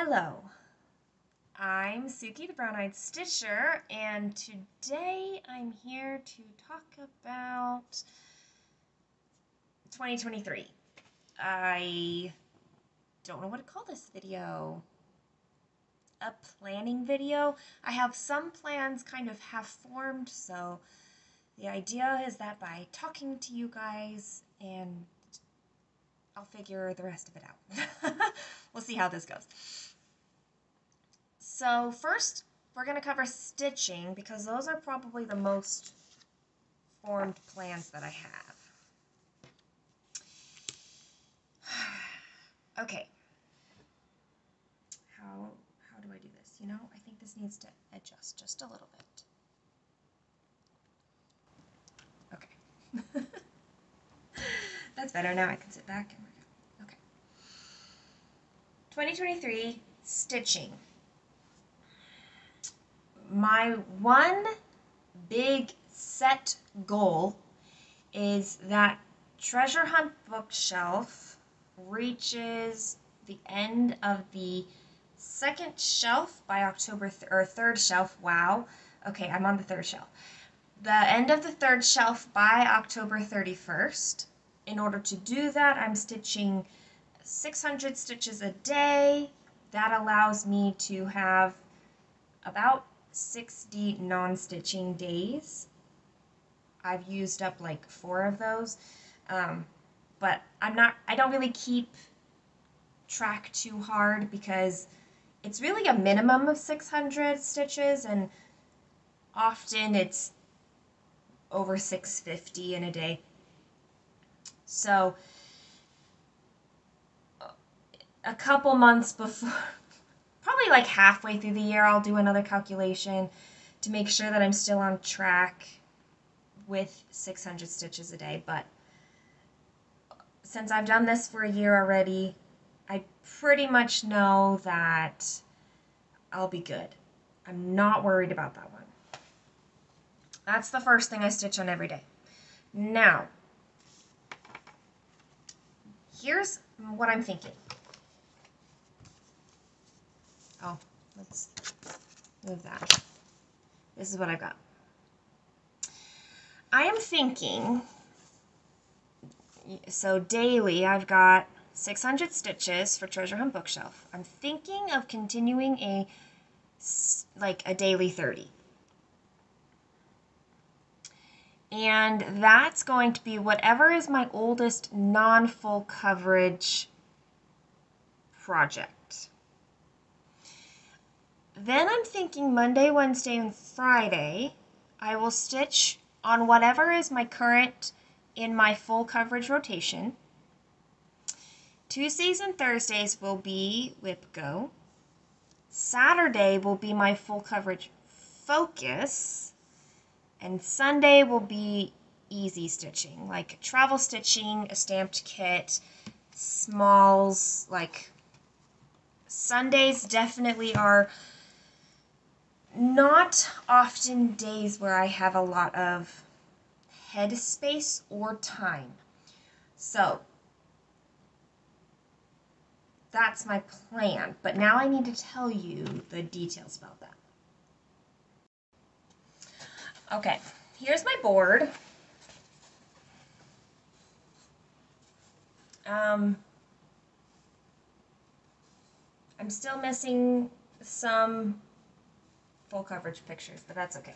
Hello, I'm Suki, the Brown-Eyed Stitcher, and today I'm here to talk about 2023. I don't know what to call this video. A planning video? I have some plans kind of half formed, so the idea is that by talking to you guys, and I'll figure the rest of it out. We'll see how this goes. So first, we're going to cover stitching because those are probably the most formed plans that I have. Okay. How do I do this? You know, I think this needs to adjust just a little bit. Okay. That's better. Now I can sit back and we're good. Okay. 2023 stitching. My one big set goal is that Treasure Hunt bookshelf reaches the end of the second shelf by October, or third shelf, wow. Okay, I'm on the third shelf. The end of the third shelf by October 31st. In order to do that, I'm stitching 600 stitches a day. That allows me to have about 60 non-stitching days. I've used up like 4 of those, but I don't really keep track too hard because it's really a minimum of 600 stitches, and often it's over 650 in a day. So a couple months before, probably like halfway through the year, I'll do another calculation to make sure that I'm still on track with 600 stitches a day. But since I've done this for a year already, I pretty much know that I'll be good. I'm not worried about that one. That's the first thing I stitch on every day. Now, here's what I'm thinking. Oh, let's move that. This is what I've got. I am thinking, so daily I've got 600 stitches for Treasure Hunt bookshelf. I'm thinking of continuing a daily 30. And that's going to be whatever is my oldest non-full coverage project. Then I'm thinking Monday, Wednesday, and Friday, I will stitch on whatever is my current in my full coverage rotation. Tuesdays and Thursdays will be Whip Go. Saturday will be my full coverage focus. And Sunday will be easy stitching, like travel stitching, a stamped kit, smalls. Like Sundays definitely are not often days where I have a lot of head space or time. So that's my plan, but now I need to tell you the details about that. Okay, here's my board. I'm still missing some full coverage pictures, but that's okay.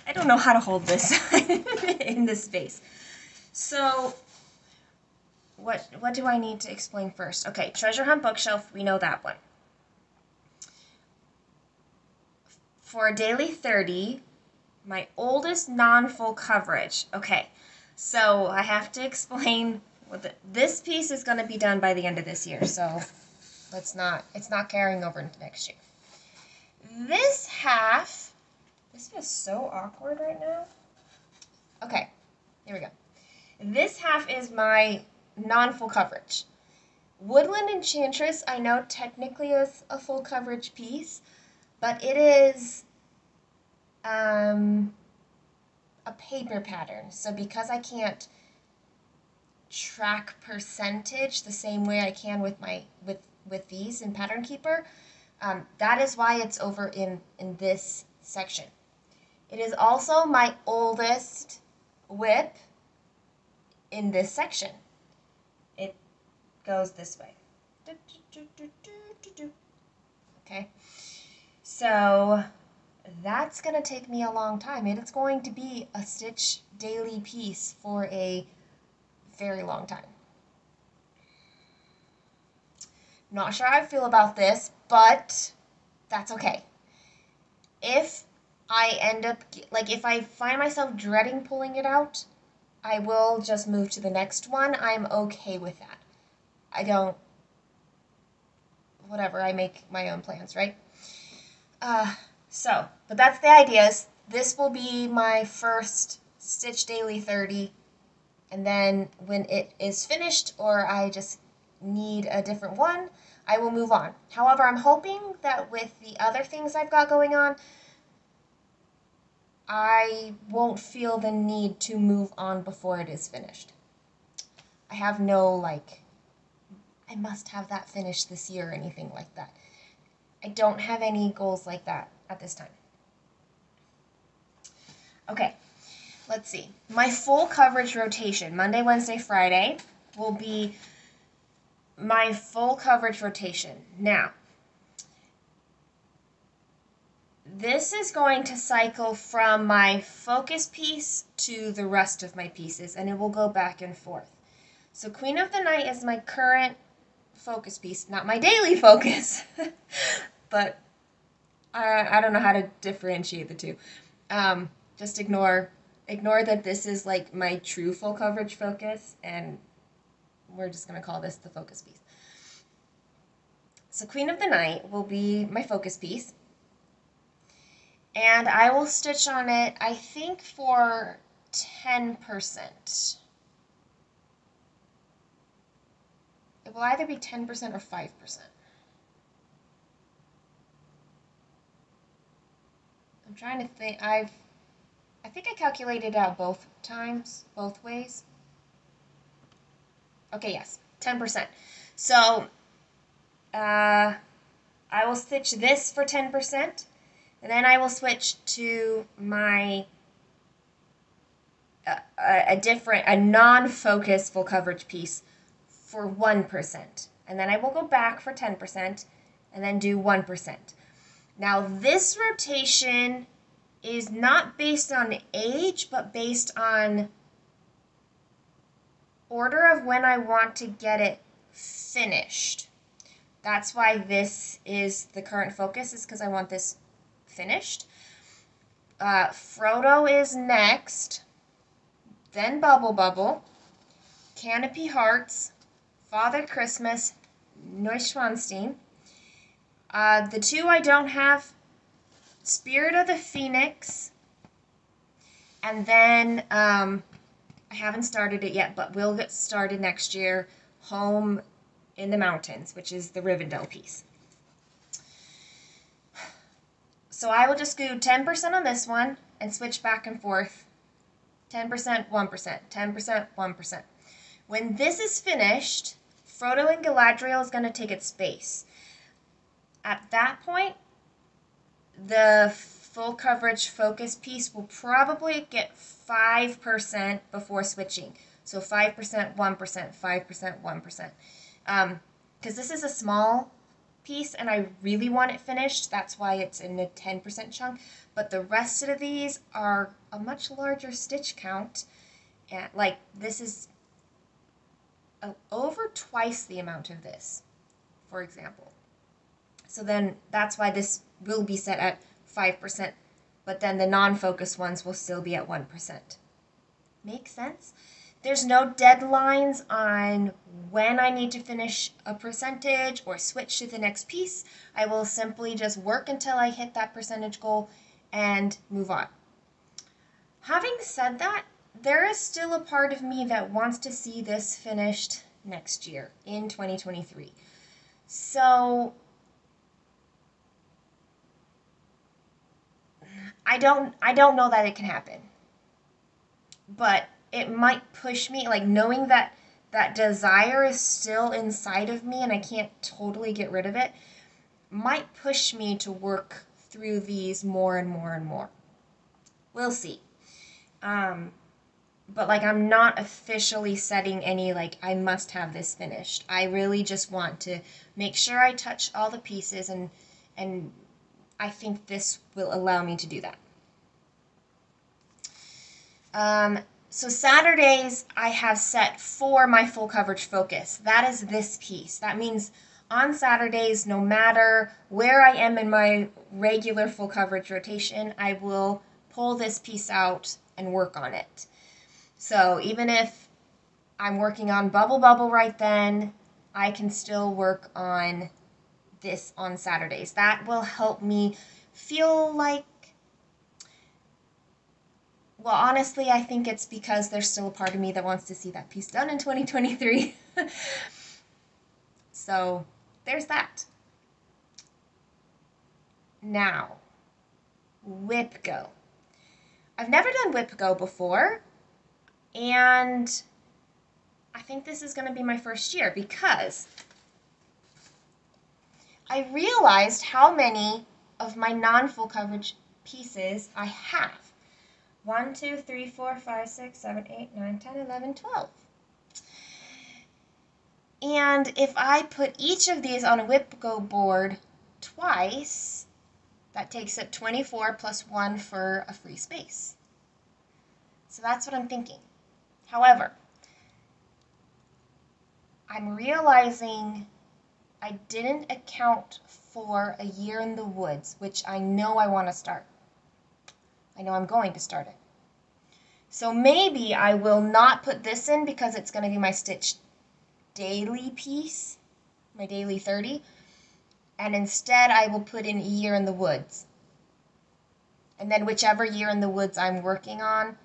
I don't know how to hold this in this space. So what do I need to explain first? Okay, Treasure Hunt bookshelf, we know that one. For a daily 30, my oldest non-full coverage. Okay, so I have to explain this piece is going to be done by the end of this year, so it's not carrying over into next year. This half, this feels so awkward right now. Okay, here we go. This half is my non-full coverage. Woodland Enchantress, I know technically is a full coverage piece, but it is a paper pattern. So because I can't track percentage the same way I can with my with these in Pattern Keeper. That is why it's over in this section. It is also my oldest whip in this section. It goes this way. Okay, so that's going to take me a long time. It's going to be a stitch daily piece for a very long time. Not sure how I feel about this, but that's okay. If I end up, like if I find myself dreading pulling it out, I will just move to the next one. I'm okay with that. I don't, whatever, I make my own plans, right? But that's the ideas. This will be my first Stitch Daily 30, and then when it is finished or I just need a different one, I will move on. However, I'm hoping that with the other things I've got going on, I won't feel the need to move on before it is finished. I have no, like, I must have that finished this year or anything like that. I don't have any goals like that at this time. Okay, let's see. My full coverage rotation, Monday, Wednesday, Friday, will be my full coverage rotation. Now, this is going to cycle from my focus piece to the rest of my pieces, and it will go back and forth. So Queen of the Night is my current focus piece, not my daily focus, but I don't know how to differentiate the two. Just ignore that this is like my true full coverage focus, and we're just going to call this the focus piece. So Queen of the Night will be my focus piece, and I will stitch on it, I think, for 10%. It will either be 10% or 5%. I'm trying to think. I think I calculated out both times, both ways. Okay, yes, 10%. So I will stitch this for 10%, and then I will switch to my a non-focus full coverage piece for 1%, and then I will go back for 10%, and then do 1%. Now this rotation is not based on age, but based on order of when I want to get it finished. That's why this is the current focus, is because I want this finished. Frodo is next, then Bubble Bubble, Canopy Hearts, Father Christmas, Neuschwanstein. The two I don't have, Spirit of the Phoenix, and then I haven't started it yet, but we'll get started next year, Home in the Mountains, which is the Rivendell piece. So I will just do 10% on this one and switch back and forth. 10%, 1%, 10%, 1%. When this is finished, Frodo and Galadriel is going to take its space. At that point, the full coverage focus piece will probably get 5% before switching. So 5%, 1%, 5%, 1%. Because this is a small piece and I really want it finished. That's why it's in a 10% chunk. But the rest of these are a much larger stitch count. And like this is over twice the amount of this, for example. So then that's why this will be set at 5%, but then the non-focus ones will still be at 1%. Make sense? There's no deadlines on when I need to finish a percentage or switch to the next piece. I will simply just work until I hit that percentage goal and move on. Having said that, there is still a part of me that wants to see this finished next year in 2023. So I don't know that it can happen. But it might push me, like knowing that that desire is still inside of me and I can't totally get rid of it, might push me to work through these more and more and more. We'll see. But like, I'm not officially setting any, like, I must have this finished. I really just want to make sure I touch all the pieces, and I think this will allow me to do that. So Saturdays I have set for my full coverage focus. That is this piece. That means on Saturdays, no matter where I am in my regular full coverage rotation, I will pull this piece out and work on it. So even if I'm working on Bubble Bubble right then, I can still work on this on Saturdays. That will help me feel like, well, honestly, I think it's because there's still a part of me that wants to see that piece done in 2023. So there's that. Now, Whip Go. I've never done Whip Go before, and I think this is going to be my first year because I realized how many of my non-full coverage pieces I have. 1, 2, 3, 4, 5, 6, 7, 8, 9, 10, 11, 12. And if I put each of these on a Whip Go board twice, that takes up 24 plus 1 for a free space. So that's what I'm thinking. However, I'm realizing I didn't account for a year in the woods, which I know I want to start. I know I'm going to start it. So maybe I will not put this in because it's going to be my Stitch Daily piece, my Daily 30, and instead I will put in a year in the woods. And then whichever year in the woods I'm working on,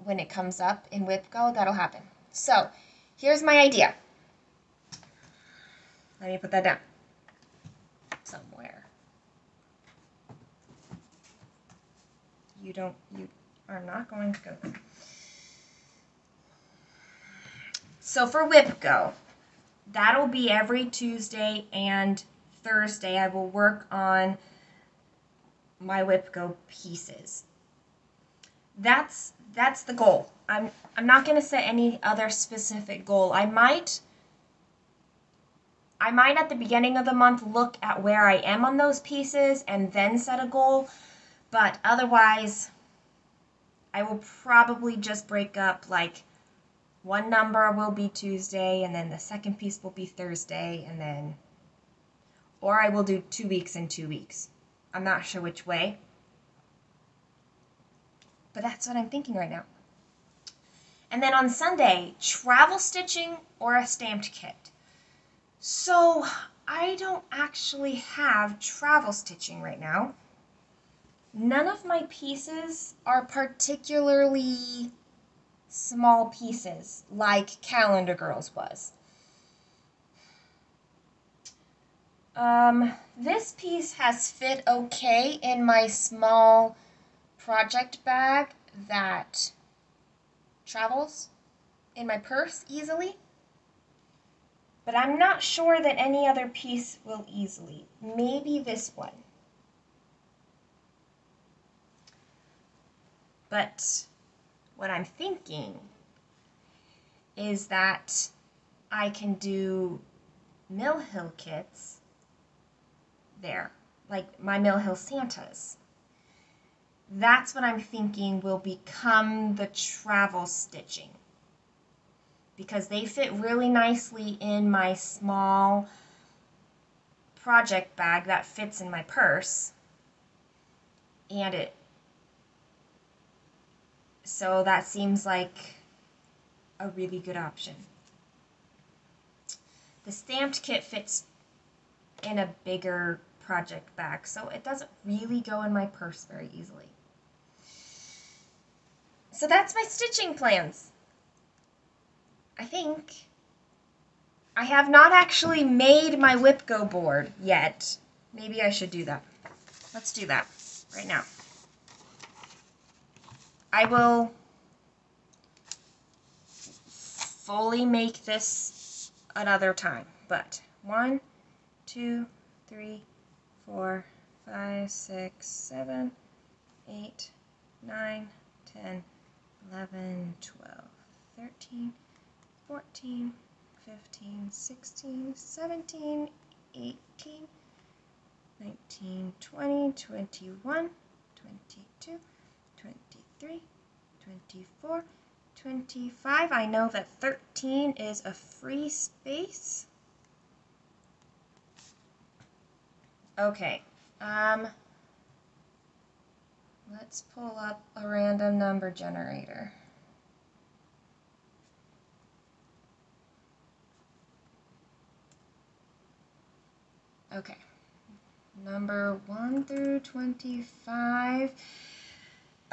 when it comes up in Whip Go, that'll happen. So here's my idea. Let me put that down somewhere. You are not going to go there. So for Whip Go, that'll be every Tuesday and Thursday. I will work on my Whip Go pieces. That's the goal. I'm not going to set any other specific goal. I might at the beginning of the month look at where I am on those pieces and then set a goal, but otherwise I will probably just break up, like, one number will be Tuesday and then the second piece will be Thursday, and then, or I will do 2 weeks and 2 weeks. I'm not sure which way, but that's what I'm thinking right now. And then on Sunday, travel stitching or a stamped kit. So I don't actually have travel stitching right now. None of my pieces are particularly small pieces like Calendar Girls was. This piece has fit okay in my small project bag that travels in my purse easily, but I'm not sure that any other piece will easily. Maybe this one. But what I'm thinking is that I can do Mill Hill kits there, like my Mill Hill Santas. That's what I'm thinking will become the travel stitching, because they fit really nicely in my small project bag that fits in my purse, and so that seems like a really good option. The stamped kit fits in a bigger project bag, so it doesn't really go in my purse very easily. So that's my stitching plans. I think I have not actually made my Whip Go board yet. Maybe I should do that. Let's do that right now. I will fully make this another time, but 1, 2, 3, 4, 5, 6, 7, 8, 9, 10, 11, 12, 13, 14, 15, 16, 17, 18, 19, 20, 21, 22, 23, 24, 25. I know that 13 is a free space. Okay, let's pull up a random number generator. Okay, number 1 through 25.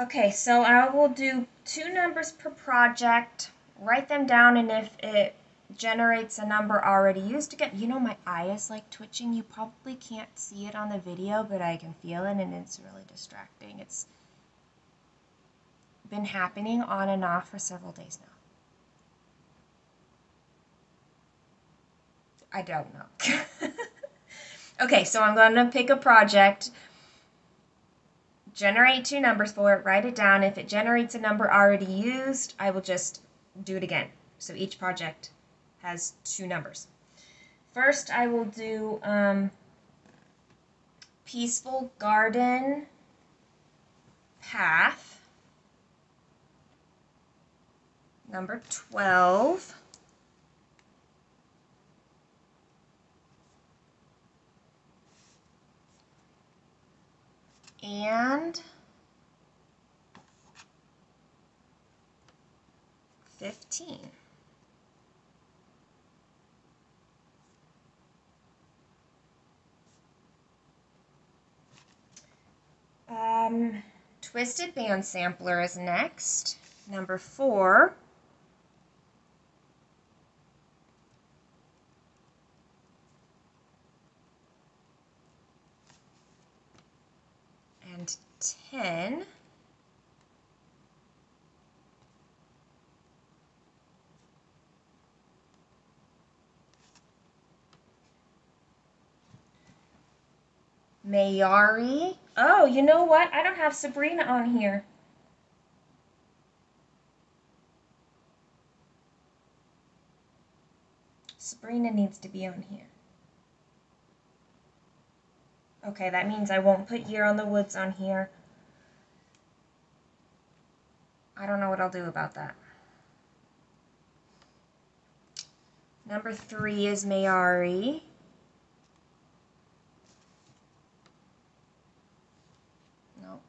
Okay, so I will do 2 numbers per project, write them down, and if it generates a number already used again, you know my eye is like twitching. You probably can't see it on the video, but I can feel it, and it's really distracting. It's been happening on and off for several days now. I don't know. Okay, so I'm going to pick a project, generate 2 numbers for it, write it down. If it generates a number already used, I will just do it again. So each project has 2 numbers. First, I will do Peaceful Garden Path, number 12. And 15. Twisted Band Sampler is next, number 4. And 10. Mayari. Oh, you know what? I don't have Sabrina on here. Sabrina needs to be on here. Okay, that means I won't put Year on the Woods on here. I don't know what I'll do about that. Number 3 is Mayari. Nope,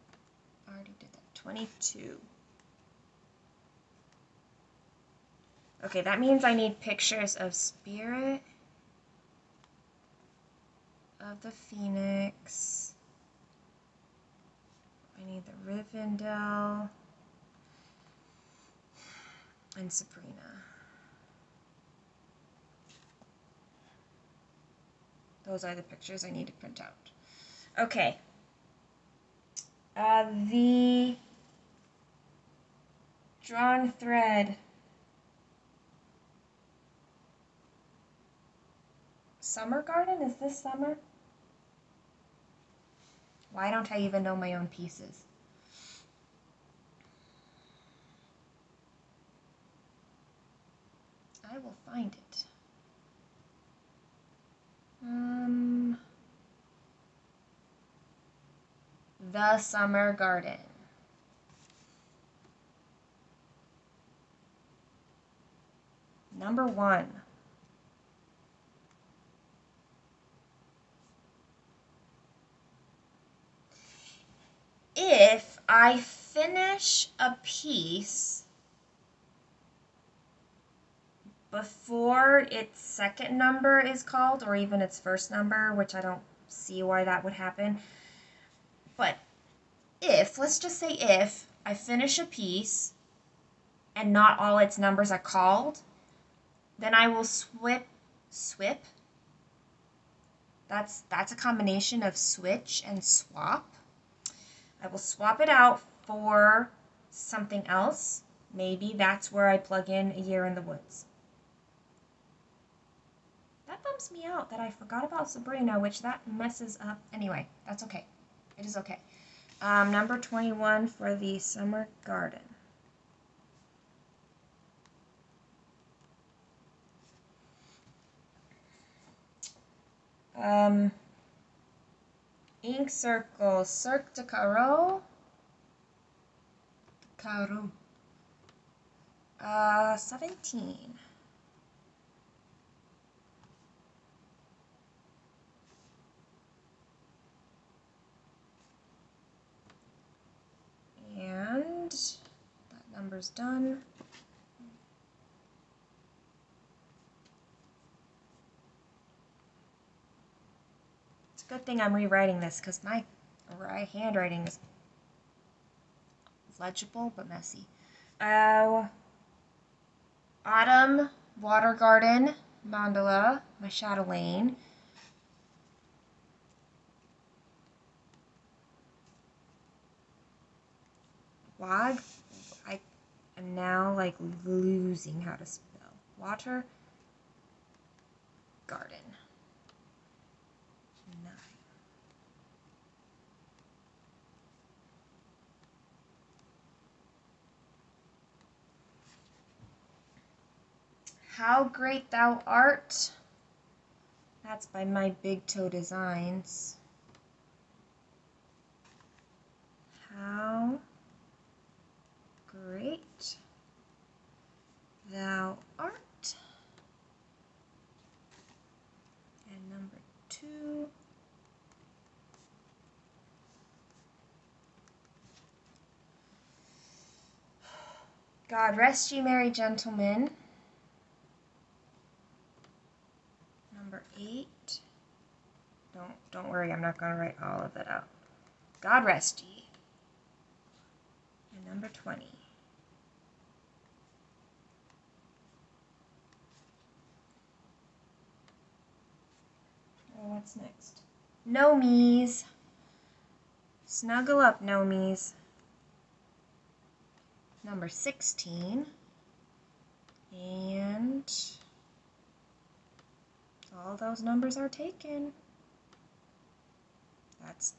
I already did that. 22. Okay, that means I need pictures of Spirit of the Phoenix. I need the Rivendell and Sabrina. Those are the pictures I need to print out. Okay. The drawn thread. Summer Garden? Is this summer? Why don't I even know my own pieces? I will find it. The Summer Garden. Number 1. If I finish a piece before its second number is called, or even its first number, which I don't see why that would happen, but if, let's just say if, I finish a piece and not all its numbers are called, then I will swip, that's a combination of switch and swap. I will swap it out for something else. Maybe that's where I plug in A Year in the Woods. bums me out that I forgot about Sabrina, which that messes up. Anyway, that's okay. It is okay. Number 21 for the summer garden. Ink circle, Cirque de Caro. Caro. 17. And that number's done. It's a good thing I'm rewriting this because my handwriting is legible but messy. Autumn Water Garden mandala, my chatelaine. Wag, I am now like losing how to spell. Water Garden. 9. How Great Thou Art. That's by My Big Toe Designs. How great thou art. And number 2. God rest ye merry gentlemen. Number 8. Don't worry, I'm not going to write all of that out. God rest ye. And number 20. Oh, what's next? Nomies. Snuggle up, Nomies. Number 16. And all those numbers are taken. That's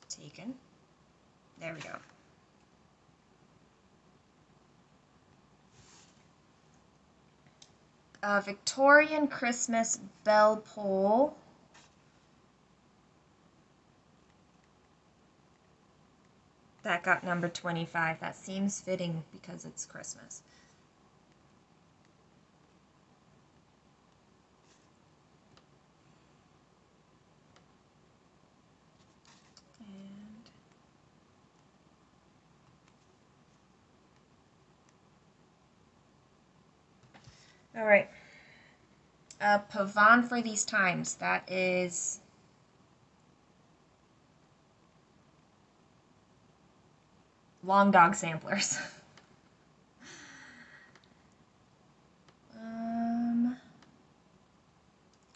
taken. There we go. Victorian Christmas bell pull. That got number 25. That seems fitting because it's Christmas. And all right. Pavon for these times. That is long dog samplers. Come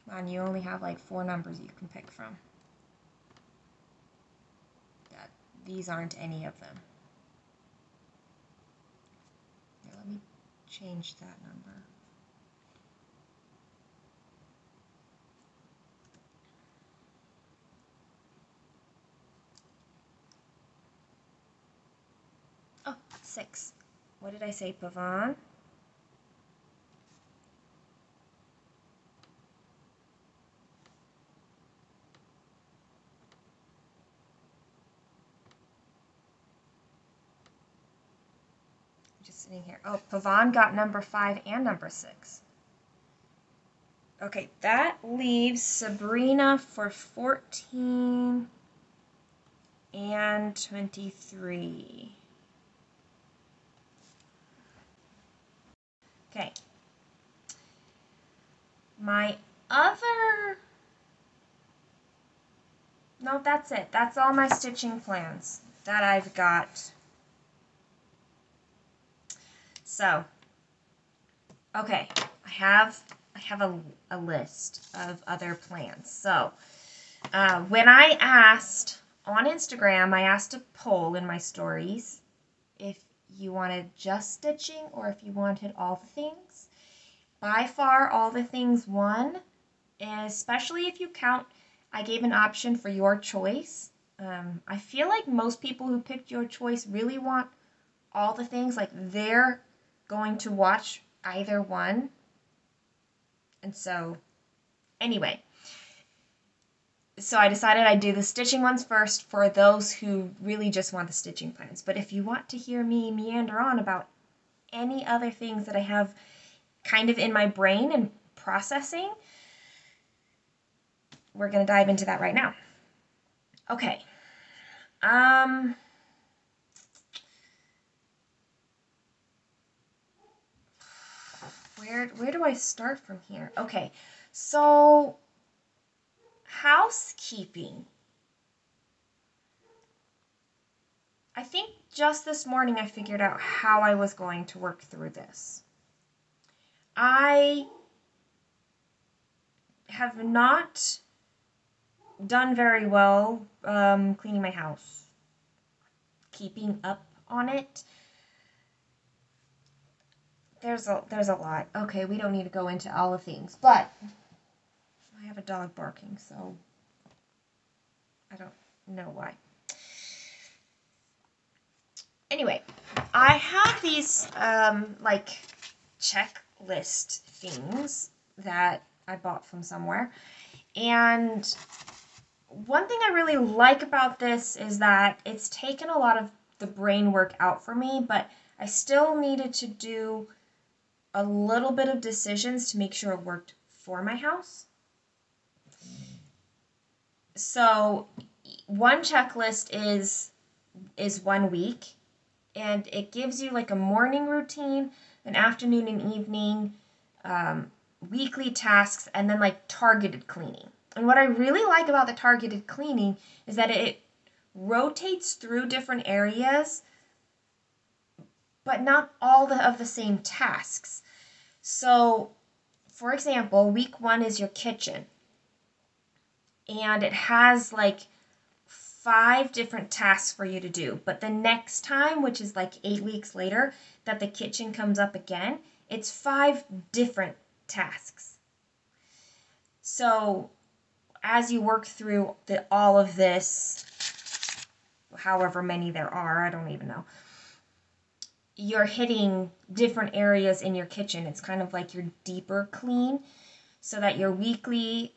on, you only have like 4 numbers you can pick from. These aren't any of them. Here, let me change that number. Oh, 6. What did I say, Pavon? Just sitting here. Oh, Pavon got number 5 and number 6. Okay, that leaves Sabrina for 14 and 23. Okay. My other... No, that's it. That's all my stitching plans that I've got. So, okay, I have a list of other plans. So, when I asked on Instagram, I asked a poll in my stories if you wanted just stitching or if you wanted all the things. By far, all the things won, especially if you count, I gave an option for your choice. I feel like most people who picked your choice really want all the things, like they're going to watch either one. And so, anyway, so I decided I'd do the stitching ones first for those who really just want the stitching plans. But if you want to hear me meander on about any other things that I have kind of in my brain and processing, we're going to dive into that right now. Okay. Where do I start from here? Okay. So housekeeping. I think just this morning I figured out how I was going to work through this. I have not done very well cleaning my house, keeping up on it. There's a lot. Okay, we don't need to go into all the things, but I have a dog barking, so I don't know why. Anyway, I have these like checklist things that I bought from somewhere, and one thing I really like about this is that it's taken a lot of the brain work out for me, but I still needed to do a little bit of decisions to make sure it worked for my house. So one checklist is 1 week, and it gives you like a morning routine, an afternoon and evening, weekly tasks, and then like targeted cleaning. And what I really like about the targeted cleaning is that it rotates through different areas, but not all of the same tasks. So, for example, week 1 is your kitchen. And it has like 5 different tasks for you to do. But the next time, which is like 8 weeks later, that the kitchen comes up again, it's 5 different tasks. So as you work through all of this, however many there are, I don't even know, you're hitting different areas in your kitchen. It's kind of like your deeper clean, so that your weekly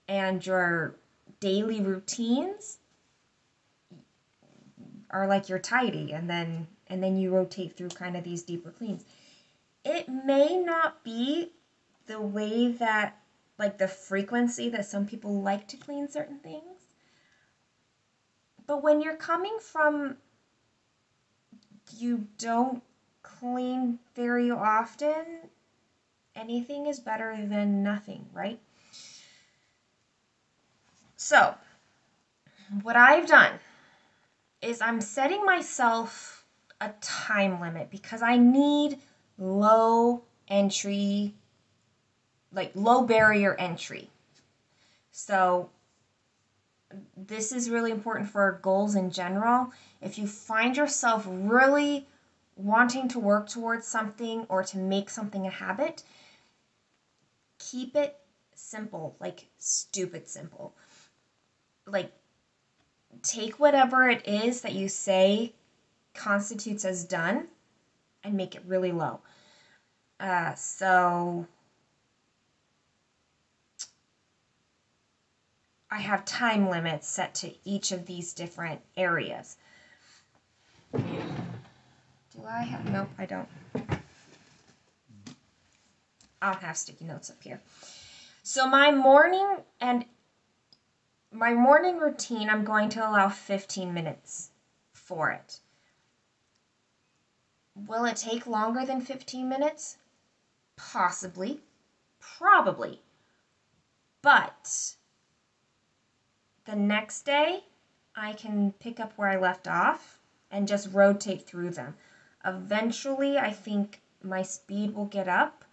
and your daily routines are like your tidy, and then you rotate through kind of these deeper cleans. It may not be the way that, like the frequency that some people like to clean certain things, but when you're coming from you don't clean very often, anything is better than nothing, right? So, what I've done is I'm setting myself a time limit because I need low entry, like low barrier entry. So, this is really important for goals in general. If you find yourself really wanting to work towards something or to make something a habit, keep it simple, like stupid simple. Like, take whatever it is that you say constitutes as done and make it really low. So I have time limits set to each of these different areas. Do I have? Nope, I don't. I don't have sticky notes up here. So my morning routine, I'm going to allow 15 minutes for it. Will it take longer than 15 minutes? Possibly. Probably. But the next day, I can pick up where I left off and just rotate through them. Eventually, I think my speed will get up,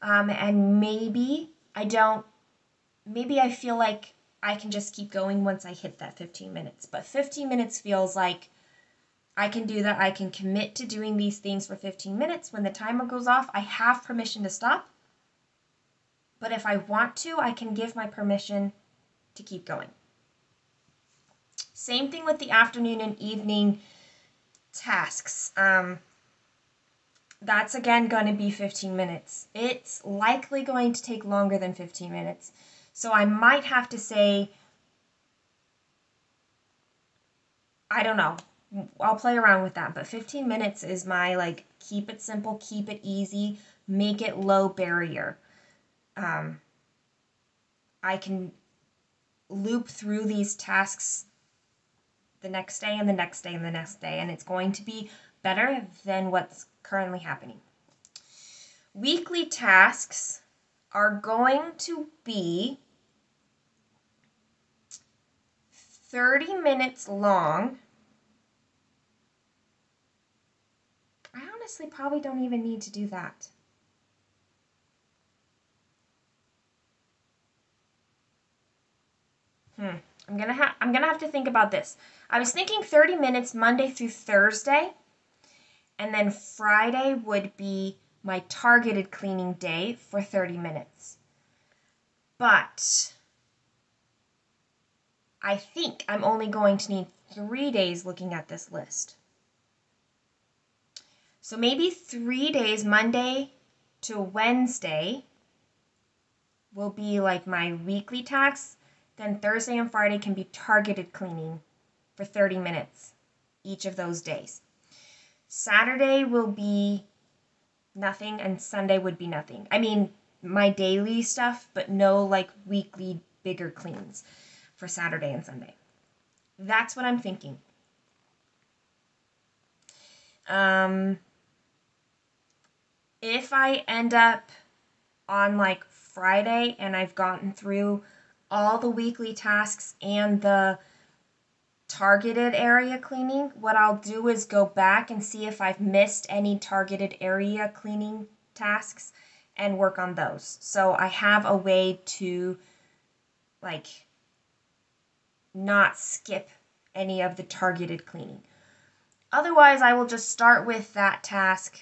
and maybe I feel like I can just keep going once I hit that 15 minutes. But 15 minutes feels like I can do that. I can commit to doing these things for 15 minutes. When the timer goes off, I have permission to stop. But if I want to, I can give my permission to keep going. Same thing with the afternoon and evening tasks. That's again going to be 15 minutes. It's likely going to take longer than 15 minutes. So I might have to say, I don't know. I'll play around with that. But 15 minutes is my, like, keep it simple, keep it easy, make it low barrier. I can loop through these tasks the next day and the next day and the next day, and it's going to be better than what's currently happening. Weekly tasks are going to be 30 minutes long. I honestly probably don't even need to do that. I'm gonna have to think about this. I was thinking 30 minutes Monday through Thursday, and then Friday would be my targeted cleaning day for 30 minutes. But I think I'm only going to need 3 days looking at this list. So maybe 3 days, Monday to Wednesday, will be like my weekly tasks. Then Thursday and Friday can be targeted cleaning for 30 minutes each of those days. Saturday will be nothing, and Sunday would be nothing. I mean, my daily stuff, but no like weekly bigger cleans for Saturday and Sunday. That's what I'm thinking. If I end up on like Friday and I've gotten through all the weekly tasks and the targeted area cleaning, what I'll do is go back and see if I've missed any targeted area cleaning tasks and work on those. So I have a way to like not skip any of the targeted cleaning. Otherwise, I will just start with that task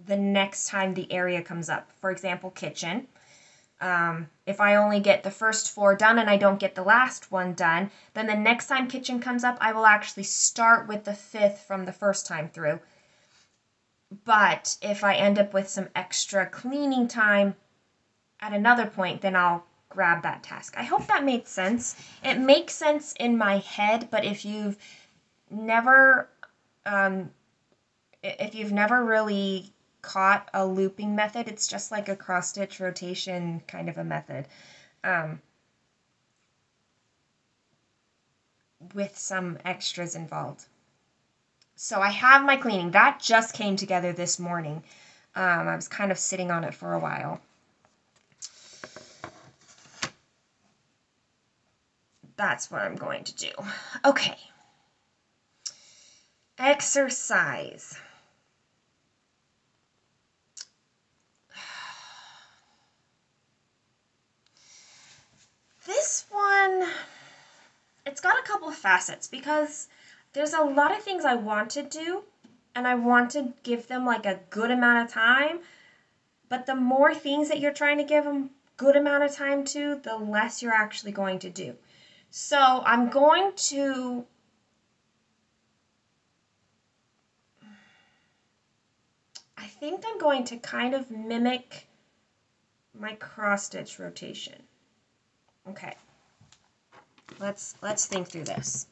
the next time the area comes up. For example, kitchen. If I only get the first 4 done and I don't get the last one done, then the next time kitchen comes up, I will actually start with the 5th from the first time through. But if I end up with some extra cleaning time at another point, then I'll grab that task. I hope that made sense. It makes sense in my head, but if you've never really caught a looping method, it's just like a cross stitch rotation kind of a method, with some extras involved. So I have my cleaning. That just came together this morning. I was kind of sitting on it for a while. That's what I'm going to do. Okay. Exercise. This one, it's got a couple of facets because there's a lot of things I want to do and I want to give them like a good amount of time, but the more things that you're trying to give them good amount of time to, the less you're actually going to do. So I think I'm going to kind of mimic my cross stitch rotation. Okay, let's think through this.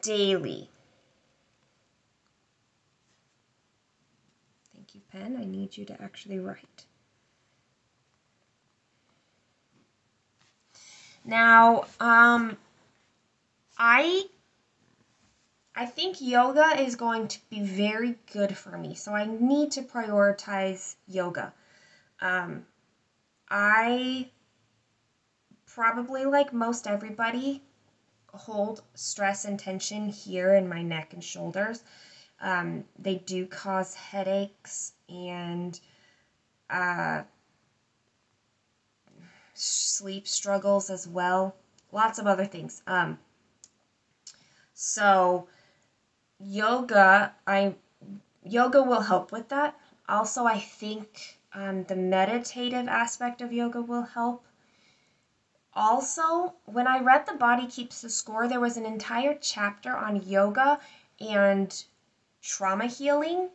Daily. Thank you, pen. I need you to actually write. Now, I think yoga is going to be very good for me, so I need to prioritize yoga. I probably, like most everybody, hold stress and tension here in my neck and shoulders. They do cause headaches and sleep struggles as well. lots of other things. So yoga will help with that. Also, I think the meditative aspect of yoga will help. Also, when I read The Body Keeps the Score, there was an entire chapter on yoga and trauma healing,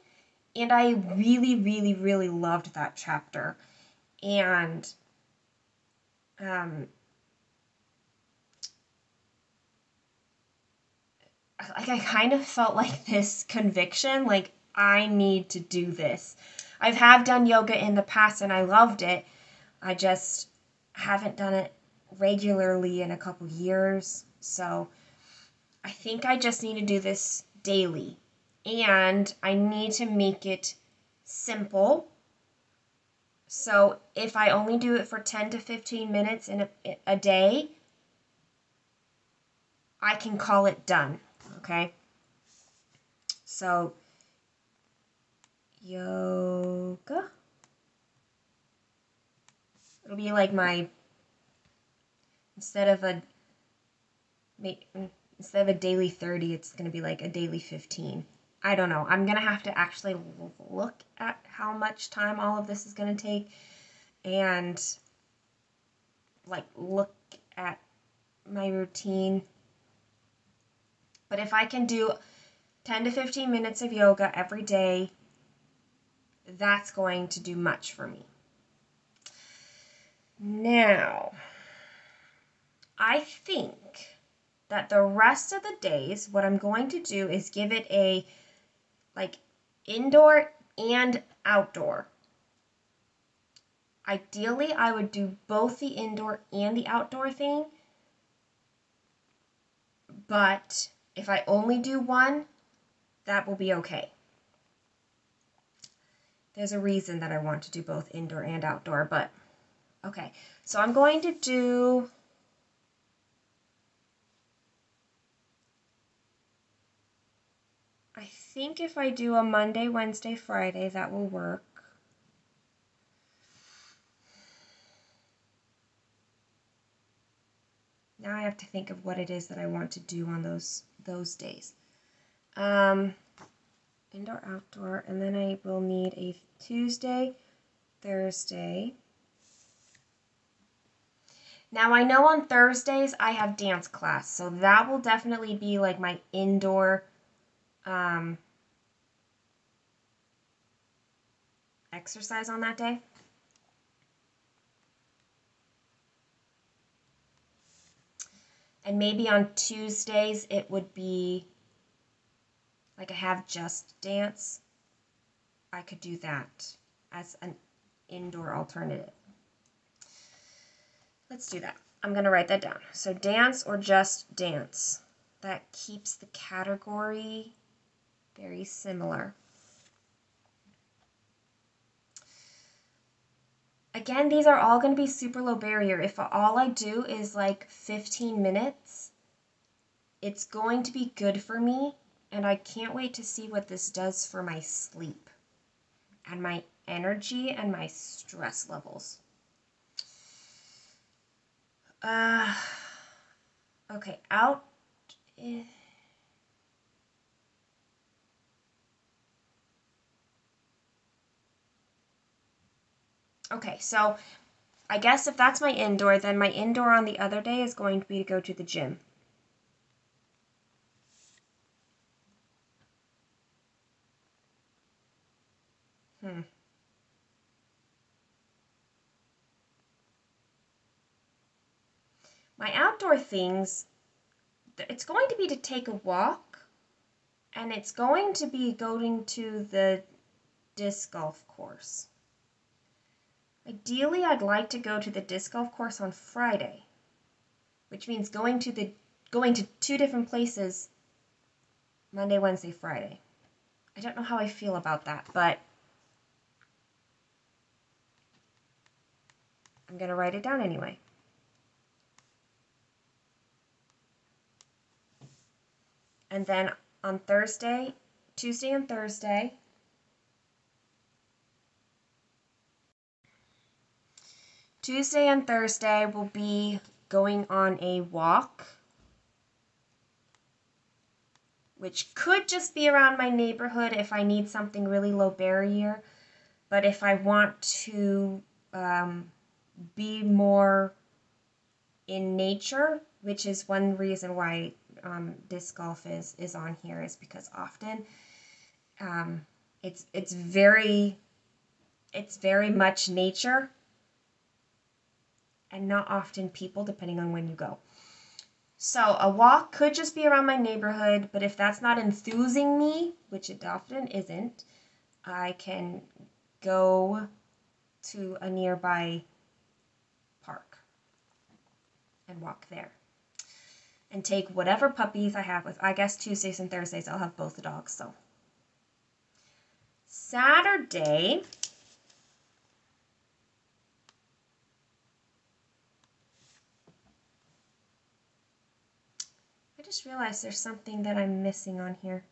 and I really, really, really loved that chapter. And I kind of felt like this conviction, like I need to do this. Have done yoga in the past and I loved it. I just haven't done it regularly in a couple years. So I think I just need to do this daily. And I need to make it simple. So if I only do it for 10 to 15 minutes in a day, I can call it done. Okay? So yoga. It'll be like my instead of a daily 30, it's going to be like a daily 15. I don't know. I'm going to have to actually look at how much time all of this is going to take and like look at my routine. But if I can do 10 to 15 minutes of yoga every day, that's going to do much for me. Now, I think that the rest of the days, what I'm going to do is give it a like indoor and outdoor. Ideally, I would do both the indoor and the outdoor thing, but if I only do one, that will be okay. There's a reason that I want to do both indoor and outdoor, but okay. So I'm going to do I think if I do a Monday, Wednesday, Friday, that will work. Now I have to think of what it is that I want to do on those days. Indoor, outdoor, and then I will need a Tuesday, Thursday. Now I know on Thursdays I have dance class, so that will definitely be like my indoor exercise on that day. And maybe on Tuesdays it would be like I have just dance. I could do that as an indoor alternative. Let's do that. I'm going to write that down. So dance or just dance. That keeps the category very similar. Again, these are all going to be super low barrier. If all I do is like 15 minutes, it's going to be good for me, and I can't wait to see what this does for my sleep and my energy and my stress levels. Okay, out. Okay, so I guess if that's my indoor, then my indoor on the other day is going to be to go to the gym. My outdoor things, it's going to be to take a walk, and it's going to be going to the disc golf course. Ideally, I'd like to go to the disc golf course on Friday, which means going to two different places Monday, Wednesday, Friday. I don't know how I feel about that, but I'm going to write it down anyway. And then on Tuesday and Thursday, will be going on a walk, which could just be around my neighborhood if I need something really low barrier. But if I want to be more in nature, which is one reason why disc golf is on here, is because often it's very much nature and not often people, depending on when you go. So a walk could just be around my neighborhood, but if that's not enthusing me, which it often isn't, I can go to a nearby park and walk there. And take whatever puppies I have with. I guess Tuesdays and Thursdays I'll have both the dogs. So Saturday, I just realized there's something that I'm missing on here.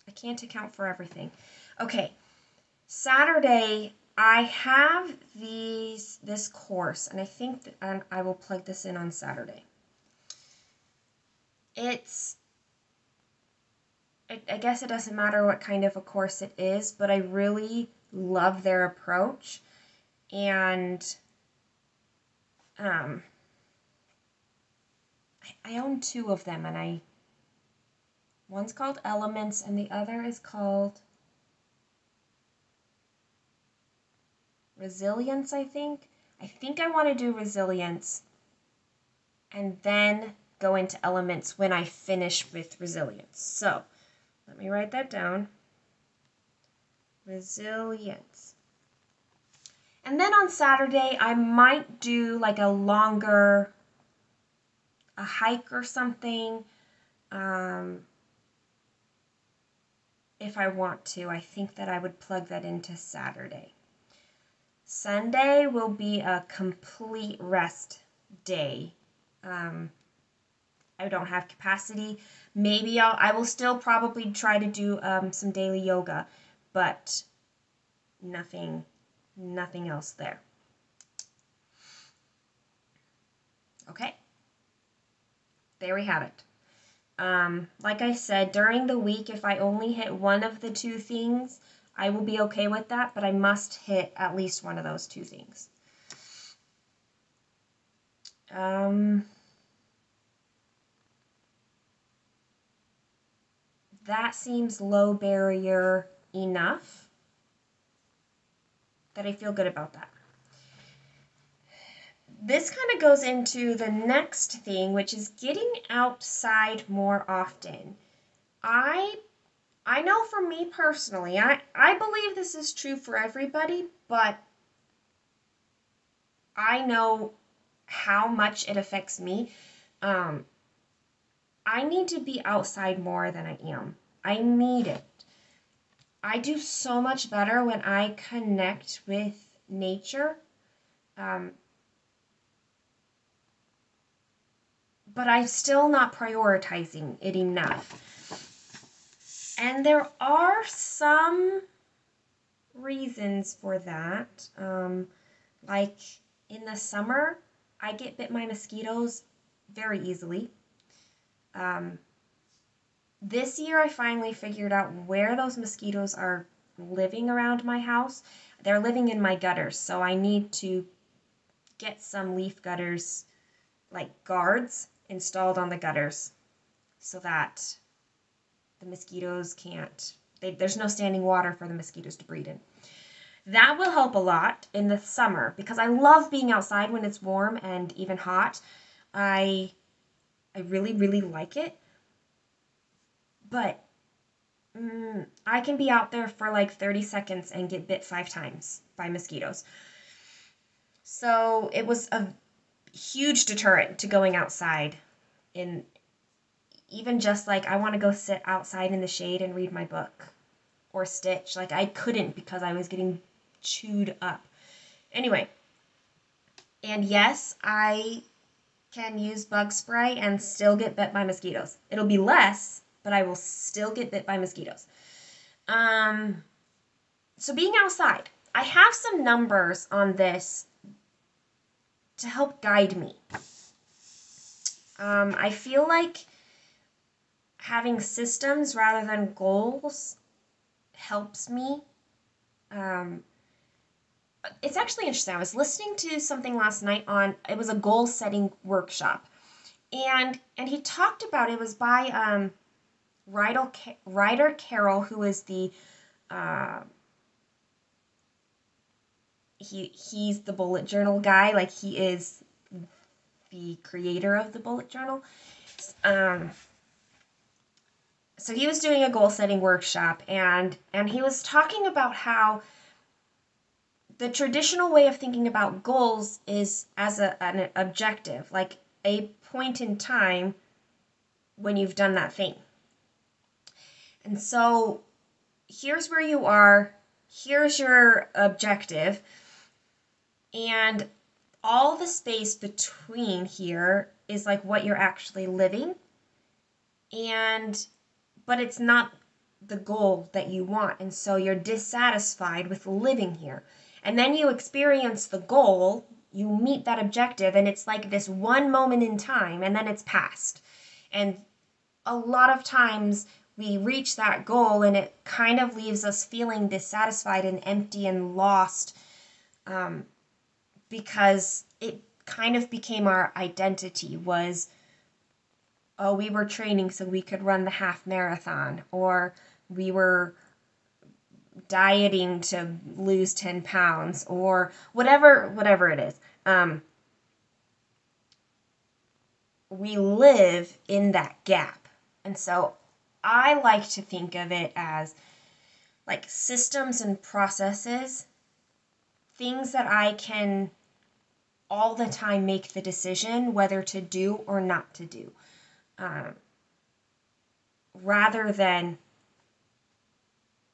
I can't account for everything. Okay, Saturday I have this course, and I think that I will plug this in on Saturday. I guess it doesn't matter what kind of a course it is, but I really love their approach, and I own 2 of them, and one's called Elements, and the other is called Resilience, I think. I think I want to do Resilience and then go into Elements when I finish with Resilience. So, let me write that down. Resilience. And then on Saturday, I might do like a hike or something. If I want to. I think that I would plug that into Saturday. Sunday will be a complete rest day. I don't have capacity. Maybe I will still probably try to do some daily yoga, but nothing else there. Okay, there we have it. Like I said, during the week, if I only hit one of the 2 things, I will be okay with that, but I must hit at least one of those 2 things. That seems low barrier enough that I feel good about that. This kind of goes into the next thing, which is getting outside more often. I know for me personally, I believe this is true for everybody, but I know how much it affects me. I need to be outside more than I am. I need it. I do so much better when I connect with nature. But I'm still not prioritizing it enough. And there are some reasons for that. Like in the summer, I get bit by mosquitoes very easily. This year I finally figured out where those mosquitoes are living around my house. They're living in my gutters, so I need to get some leaf gutters, like guards, installed on the gutters so that the mosquitoes can't, there's no standing water for the mosquitoes to breed in. That will help a lot in the summer because I love being outside when it's warm and even hot. I really, really like it. But I can be out there for like 30 seconds and get bit 5 times by mosquitoes. So it was a huge deterrent to going outside. In even just like I want to go sit outside in the shade and read my book or stitch. Like I couldn't because I was getting chewed up. Anyway, and yes, I can use bug spray and still get bit by mosquitoes. It'll be less, but I will still get bit by mosquitoes. So being outside. I have some numbers on this to help guide me. I feel like having systems rather than goals helps me. It's actually interesting. I was listening to something last night it was a goal setting workshop. And he talked about, it was by Ryder Carroll, who is the he's the bullet journal guy. Like, he is the creator of the bullet journal. So he was doing a goal setting workshop, and he was talking about how the traditional way of thinking about goals is as an objective, like a point in time when you've done that thing. And so here's where you are, here's your objective, and all the space between here is like what you're actually living, but it's not the goal that you want, and so you're dissatisfied with living here. And then you experience the goal, you meet that objective, and it's like this one moment in time, and then it's past. And a lot of times we reach that goal, and it kind of leaves us feeling dissatisfied and empty and lost, because it kind of became our identity was, oh, we were training so we could run the half marathon, or we were dieting to lose 10 pounds, or whatever it is. We live in that gap. And so I like to think of it as like systems and processes, things that I can all the time make the decision whether to do or not to do. Rather than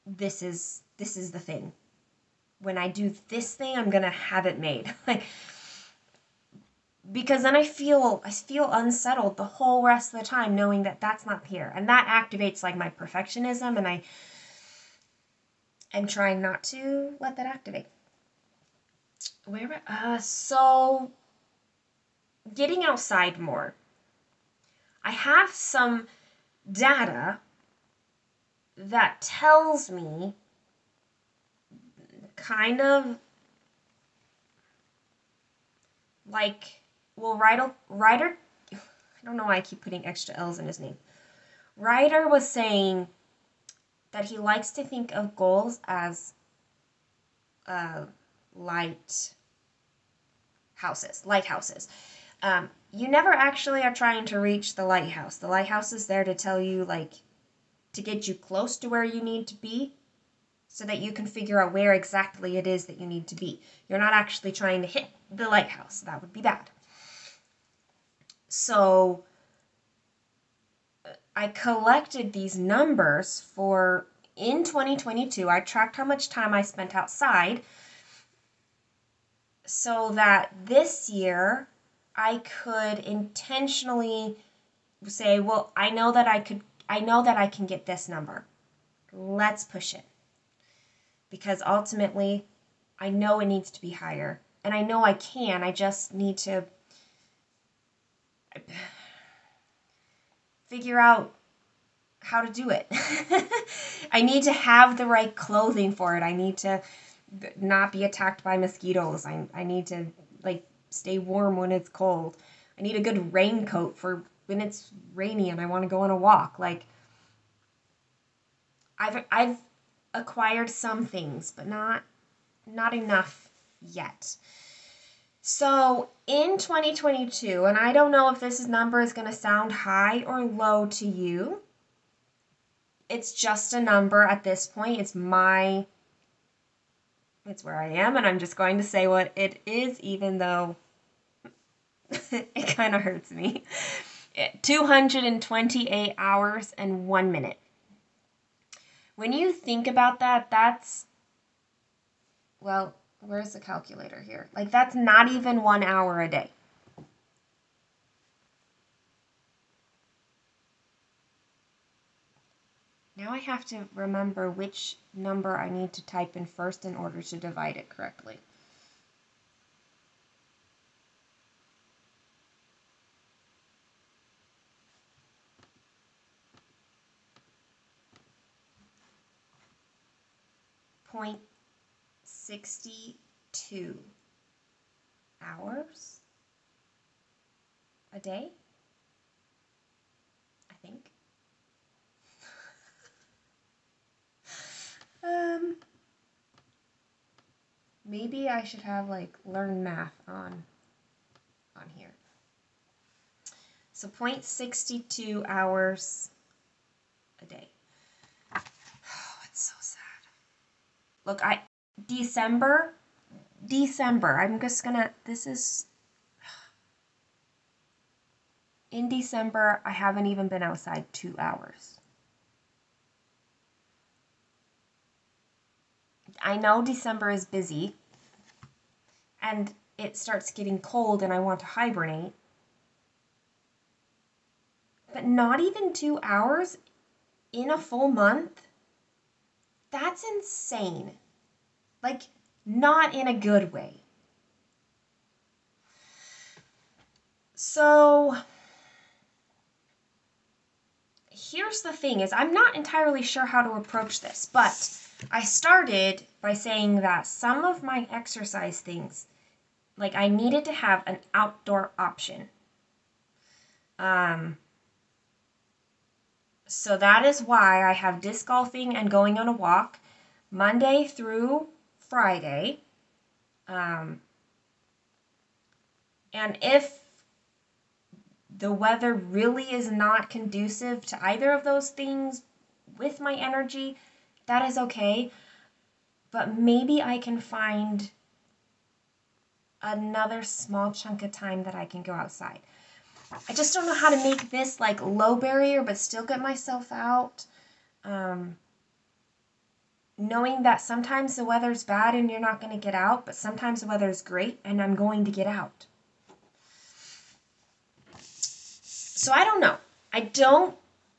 this is the thing. When I do this thing, I'm gonna have it made. Like, because then I feel unsettled the whole rest of the time, knowing that that's not here, and that activates like my perfectionism, and I am trying not to let that activate. So getting outside more. I have some data that tells me kind of like, well, Ryder, I don't know why I keep putting extra L's in his name. Ryder was saying that he likes to think of goals as lighthouses. You never actually are trying to reach the lighthouse. The lighthouse is there to tell you, like, to get you close to where you need to be so that you can figure out where exactly it is that you need to be. You're not actually trying to hit the lighthouse. That would be bad. So I collected these numbers in 2022. I tracked how much time I spent outside so that this year I could intentionally say, well, I know that I can get this number. Let's push it. Because ultimately, I know it needs to be higher. And I know I can. I just need to figure out how to do it. I need to have the right clothing for it. I need to not be attacked by mosquitoes. I need to, like, stay warm when it's cold. I need a good raincoat for when it's rainy and I want to go on a walk. Like, I've acquired some things, but not enough yet. So in 2022, and I don't know if this number is going to sound high or low to you. It's just a number at this point. It's where I am, and I'm just going to say what it is, even though it kind of hurts me. 228 hours and 1 minute. When you think about that, that's, well, where's the calculator here? Like, that's not even 1 hour a day. Now Now I have to remember which number I need to type in first in order to divide it correctly. Point 62 hours a day, I think. Maybe I should have like learn math on here. So 0.62 hours a day. Oh, it's so sad. Look, December, I'm just gonna, in December, I haven't even been outside 2 hours. I know December is busy, and it starts getting cold and I want to hibernate, but not even 2 hours in a full month? That's insane. Like, not in a good way. So, here's the thing is I'm not entirely sure how to approach this, but I started by saying that some of my exercise things, like I needed to have an outdoor option. So that is why I have disc golfing and going on a walk Monday through Friday. And if the weather really is not conducive to either of those things with my energy, that is okay. But maybe I can find another small chunk of time that I can go outside. I just don't know how to make this like low barrier but still get myself out. Knowing that sometimes the weather's bad and you're not going to get out, but sometimes the weather's great and I'm going to get out. So I don't know. I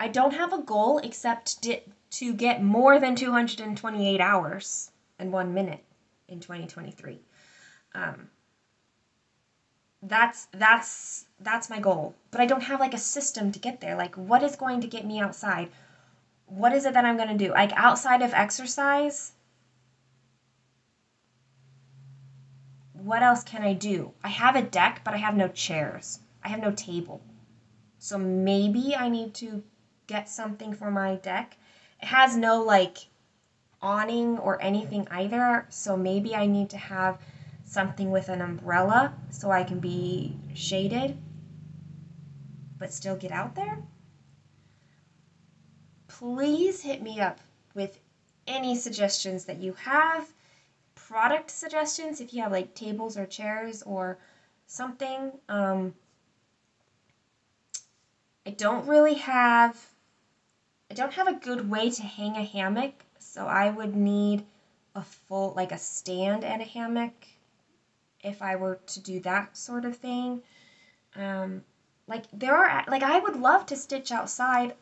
don't have a goal except to get more than 228 hours and 1 minute in 2023. That's my goal. But I don't have like a system to get there. Like, what is going to get me outside? What is it that I'm going to do? Like, outside of exercise, what else can I do? I have a deck, but I have no chairs. I have no table. So maybe I need to get something for my deck. It has no like awning or anything either, so maybe I need to have something with an umbrella so I can be shaded but still get out there. Please hit me up with any suggestions that you have, product suggestions if you have like tables or chairs or something. I don't have a good way to hang a hammock, so I would need a full, like a stand and a hammock if I were to do that sort of thing. Like I would love to stitch outside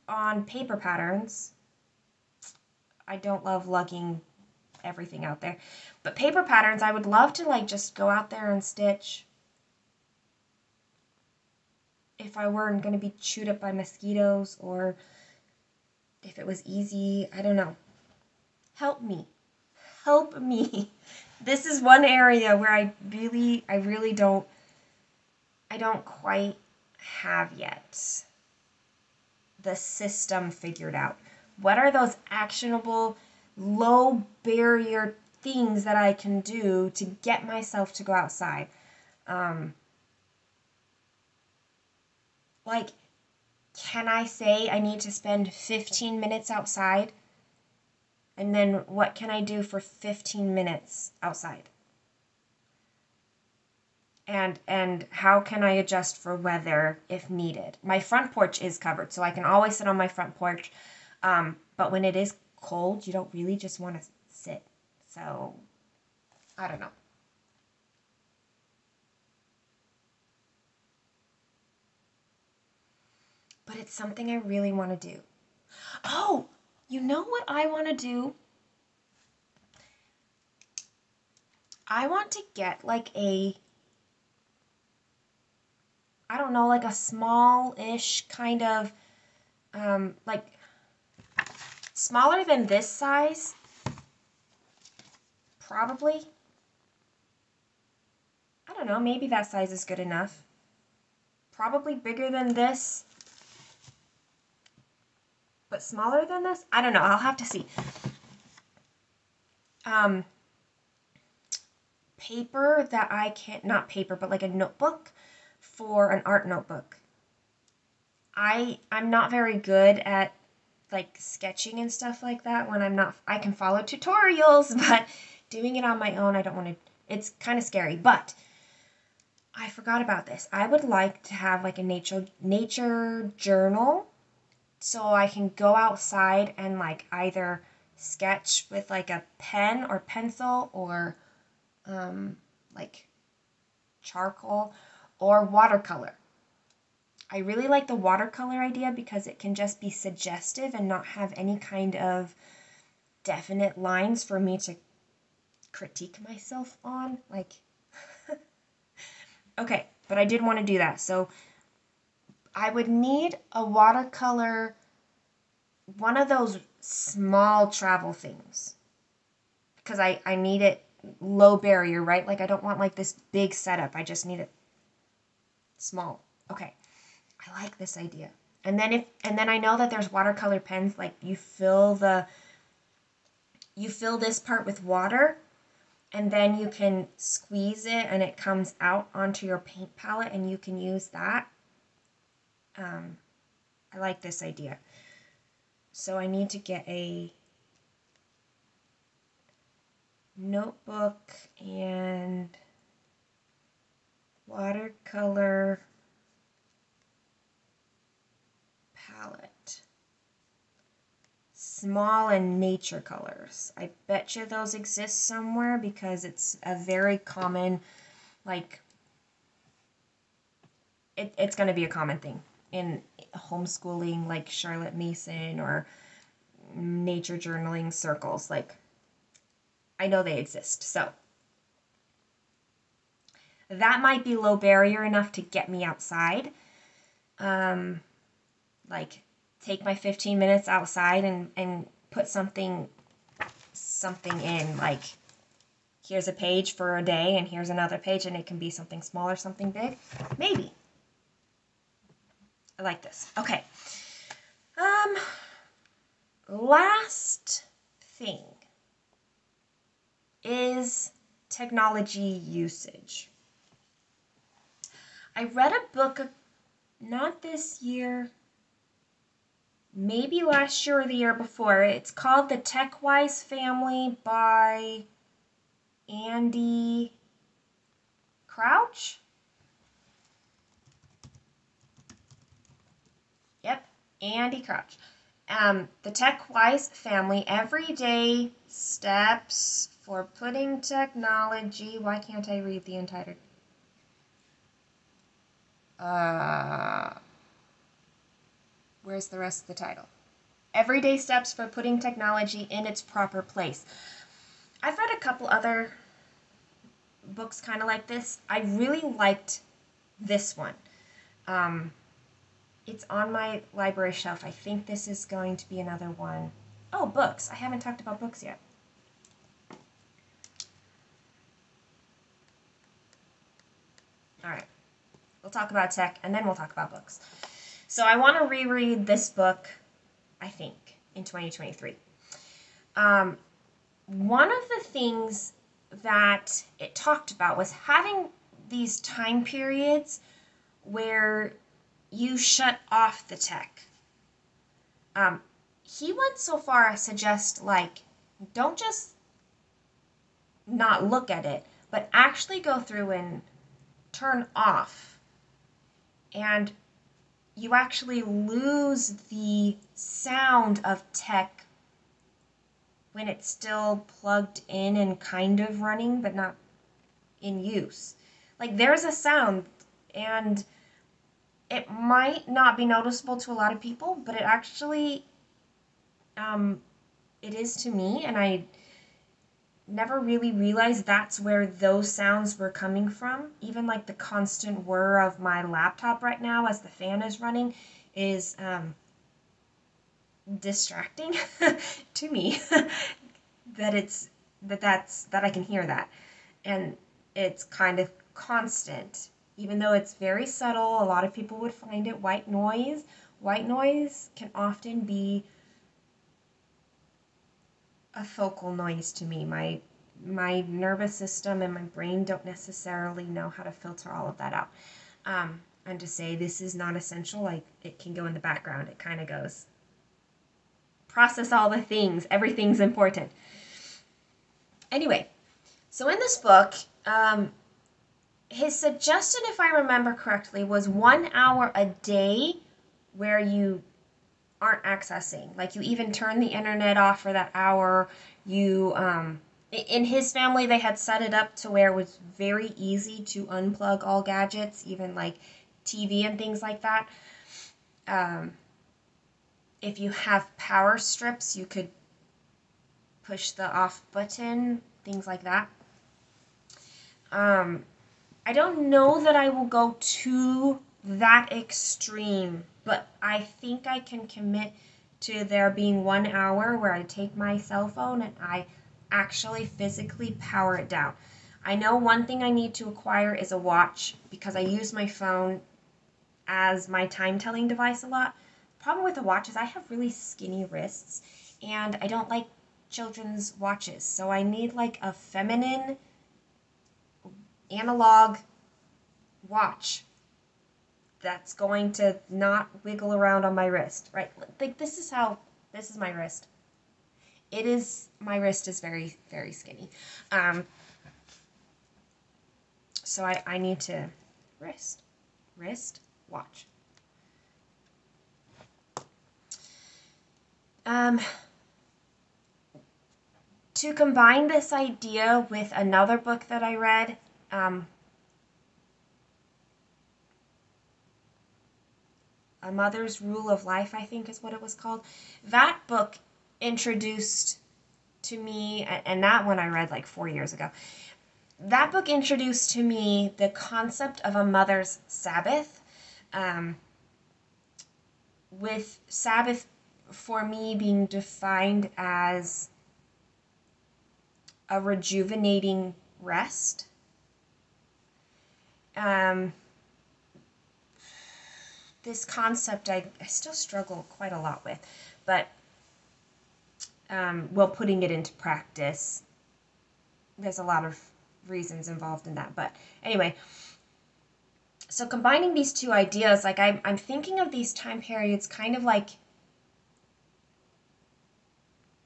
on paper patterns. I don't love lugging everything out there, but paper patterns, I would love to like just go out there and stitch if I weren't going to be chewed up by mosquitoes, or if it was easy. I don't know. Help me. Help me. This is one area where I really don't quite have yet the system figured out. What are those actionable, low barrier things that I can do to get myself to go outside? Like, can I say I need to spend 15 minutes outside? And then what can I do for 15 minutes outside? And how can I adjust for weather if needed? My front porch is covered, so I can always sit on my front porch. But when it is cold, you don't really just want to sit. So, I don't know. But it's something I really want to do. Oh, you know what I want to do? I want to get like I don't know, like a small-ish kind of, like smaller than this size, probably. I don't know, maybe that size is good enough. Probably bigger than this, but smaller than this? I don't know, I'll have to see. Paper that I can't, not paper, but like a notebook for an art notebook. I'm not very good at like sketching and stuff like that when I can follow tutorials, but doing it on my own, I don't want to, it's kind of scary. But I forgot about this. I would like to have like a nature journal so I can go outside and like either sketch with like a pen or pencil or like charcoal or watercolor. I really like the watercolor idea because it can just be suggestive and not have any kind of definite lines for me to critique myself on. Like, okay, but I did want to do that. So I would need a watercolor, one of those small travel things, because I need it low barrier, right? Like I don't want like this big setup. I just need it small. Okay. I like this idea. And then I know that there's watercolor pens, like you fill this part with water and then you can squeeze it and it comes out onto your paint palette and you can use that. I like this idea. So I need to get a notebook and watercolor palette. Small and nature colors. I bet you those exist somewhere because it's a very common, like, it's going to be a common thing in homeschooling, like Charlotte Mason or nature journaling circles. Like, I know they exist. So that might be low barrier enough to get me outside. Like, take my 15 minutes outside and put something in, like, here's a page for a day and here's another page, and it can be something small or something big. Maybe. I like this. Okay. Last thing is technology usage. I read a book, not this year, maybe last year or the year before. It's called The Tech-Wise Family by Andy Crouch. Yep, Andy Crouch. The Tech-Wise Family, Everyday Steps for Putting Technology. Why can't I read the entire? Where's the rest of the title? Everyday Steps for Putting Technology in its Proper Place. I've read a couple other books kind of like this. I really liked this one. It's on my library shelf. I think this is going to be another one. Oh, books. I haven't talked about books yet. All right. We'll talk about tech, and then we'll talk about books. So I want to reread this book, I think, in 2023. One of the things that it talked about was having these time periods where you shut off the tech. He went so far as to suggest, like, don't just not look at it, but actually go through and turn off. And you actually lose the sound of tech when it's still plugged in and kind of running, but not in use. Like, there's a sound, and it might not be noticeable to a lot of people, but it actually it is to me, and I never really realized that's where those sounds were coming from. Even like the constant whir of my laptop right now as the fan is running is distracting to me. That I can hear that, and it's kind of constant, even though it's very subtle. A lot of people would find it white noise. White noise can often be a focal noise to me. My nervous system and my brain don't necessarily know how to filter all of that out. And to say this is not essential, like it can go in the background. It kind of goes, process all the things. Everything's important. Anyway, so in this book, his suggestion, if I remember correctly, was 1 hour a day where you aren't accessing. Like you even turn the internet off for that hour. You, in his family, they had set it up to where it was very easy to unplug all gadgets, even like TV and things like that. If you have power strips, you could push the off button, things like that. I don't know that I will go to that extreme, but I think I can commit to there being 1 hour where I take my cell phone and I actually physically power it down. I know one thing I need to acquire is a watch because I use my phone as my time telling device a lot. The problem with the watch is I have really skinny wrists and I don't like children's watches, so I need like a feminine analog watch that's going to not wiggle around on my wrist, right? Like this is my wrist. My wrist is very, very skinny. So I need to wrist, watch. To combine this idea with another book that I read, A Mother's Rule of Life, I think is what it was called. That book introduced to me, and that one I read like 4 years ago. That book introduced to me the concept of a mother's Sabbath, with Sabbath for me being defined as a rejuvenating rest. This concept I still struggle quite a lot with, but putting it into practice, there's a lot of reasons involved in that. But anyway, so combining these two ideas, like I'm thinking of these time periods kind of like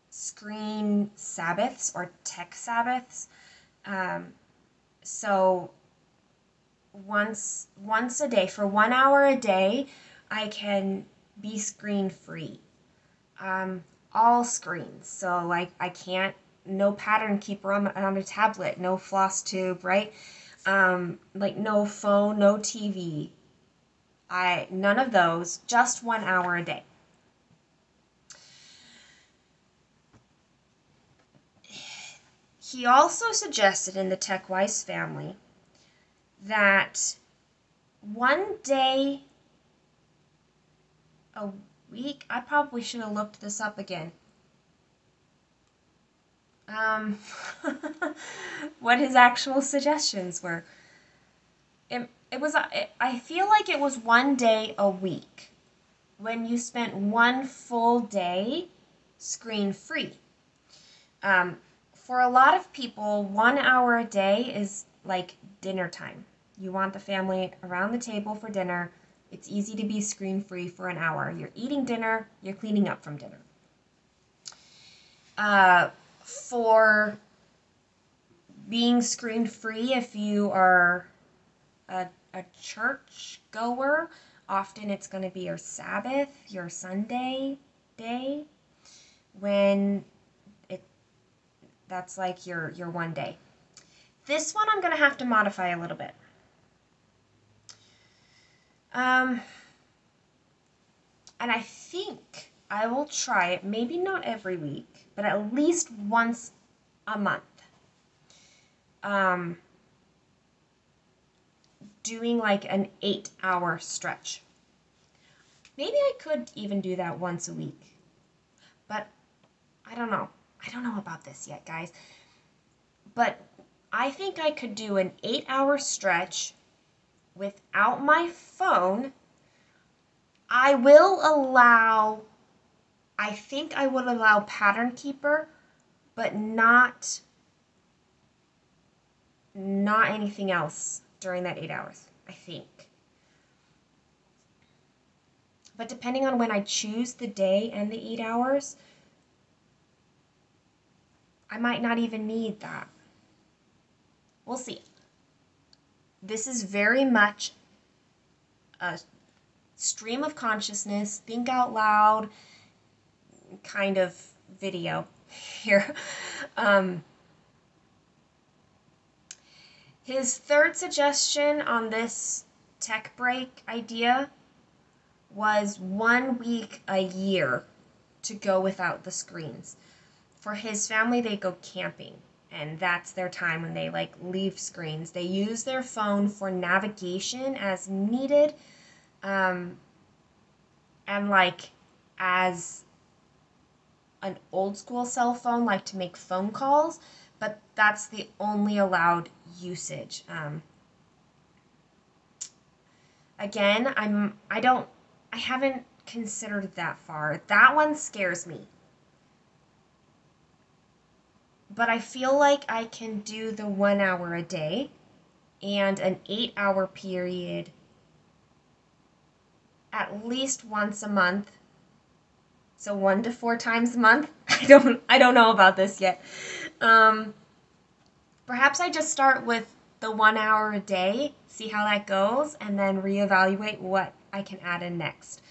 screen Sabbaths or tech Sabbaths. So once a day, for 1 hour a day, I can be screen free. All screens. So like I can't, no pattern keeper on a tablet, no floss tube, right? Like no phone, no TV. None of those, just 1 hour a day. He also suggested in the TechWise family that one day a week, I probably should have looked this up again. What his actual suggestions were. I feel like it was one day a week when you spent one full day screen free. For a lot of people, 1 hour a day is like dinner time. You want the family around the table for dinner. It's easy to be screen free for an hour. You're eating dinner, you're cleaning up from dinner. For being screen free, if you are a church goer, often it's going to be your Sabbath, your Sunday day, when that's like your one day. This one I'm going to have to modify a little bit. And I think I will try it, maybe not every week, but at least once a month. Doing like an 8-hour stretch. Maybe I could even do that once a week. But I don't know. I don't know about this yet, guys. But I think I could do an 8-hour stretch without my phone. I think I would allow Pattern Keeper, but not anything else during that 8 hours, I think. But depending on when I choose the day and the 8 hours, I might not even need that. We'll see. This is very much a stream of consciousness, think out loud kind of video here. His third suggestion on this tech break idea was 1 week a year to go without the screens. For his family, they go camping, and that's their time when they like leave screens. They use their phone for navigation as needed, and like as an old school cell phone, like to make phone calls, but that's the only allowed usage. Again, I haven't considered that far. That one scares me. But I feel like I can do the 1 hour a day and an 8-hour period at least once a month. So 1 to 4 times a month. I don't know about this yet. Perhaps I just start with the 1 hour a day, see how that goes, and then reevaluate what I can add in next.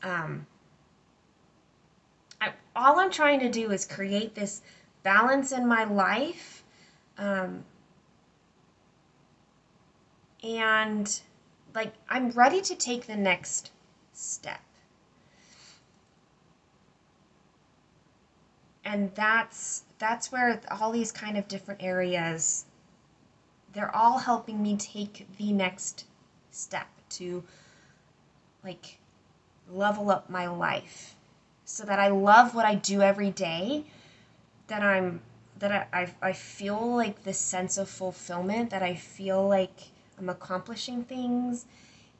All I'm trying to do is create this balance in my life, and like I'm ready to take the next step. And that's where all these kind of different areas, they're all helping me take the next step to like level up my life so that I love what I do every day, that I feel like this sense of fulfillment, that I feel like I'm accomplishing things,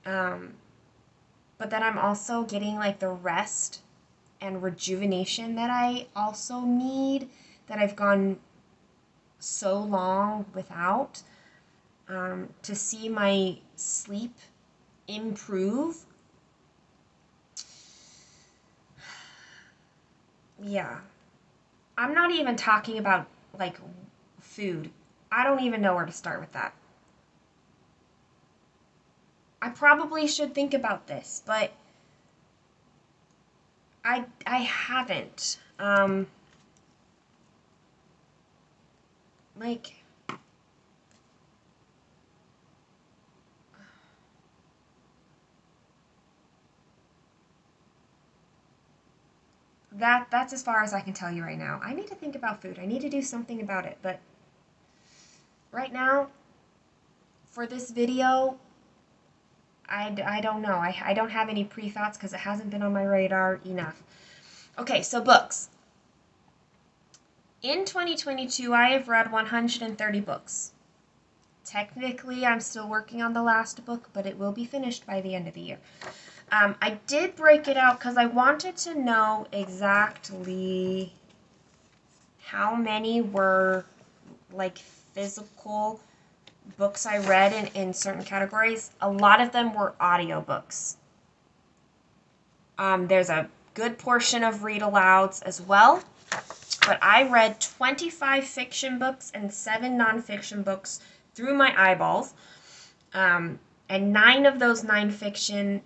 but that I'm also getting like the rest and rejuvenation that I also need, that I've gone so long without, to see my sleep improve. Yeah. I'm not even talking about like food. I don't even know where to start with that. I probably should think about this, but I haven't. Like that's as far as I can tell you right now. I need to think about food. I need to do something about it, but right now, for this video, I don't know. I don't have any pre-thoughts because it hasn't been on my radar enough. Okay, so books. In 2022, I have read 130 books. Technically, I'm still working on the last book, but it will be finished by the end of the year. I did break it out because I wanted to know exactly how many were like physical books I read in certain categories. A lot of them were audiobooks. There's a good portion of read-alouds as well, but I read 25 fiction books and 7 nonfiction books through my eyeballs, and 9 of those 9 fiction,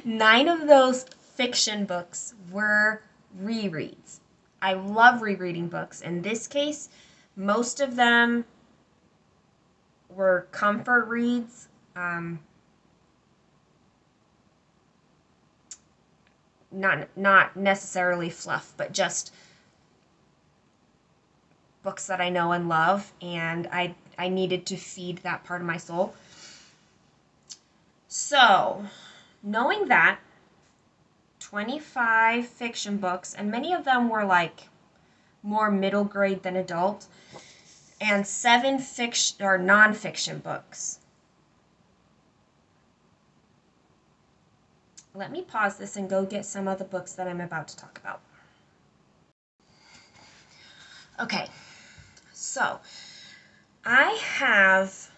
9 of those fiction books were rereads. I love rereading books. In this case, most of them were comfort reads. not necessarily fluff, but just books that I know and love, and I needed to feed that part of my soul. So, knowing that, 25 fiction books, and many of them were like more middle grade than adult, and 7 fiction or nonfiction books. Let me pause this and go get some of the books that I'm about to talk about. Okay, so I have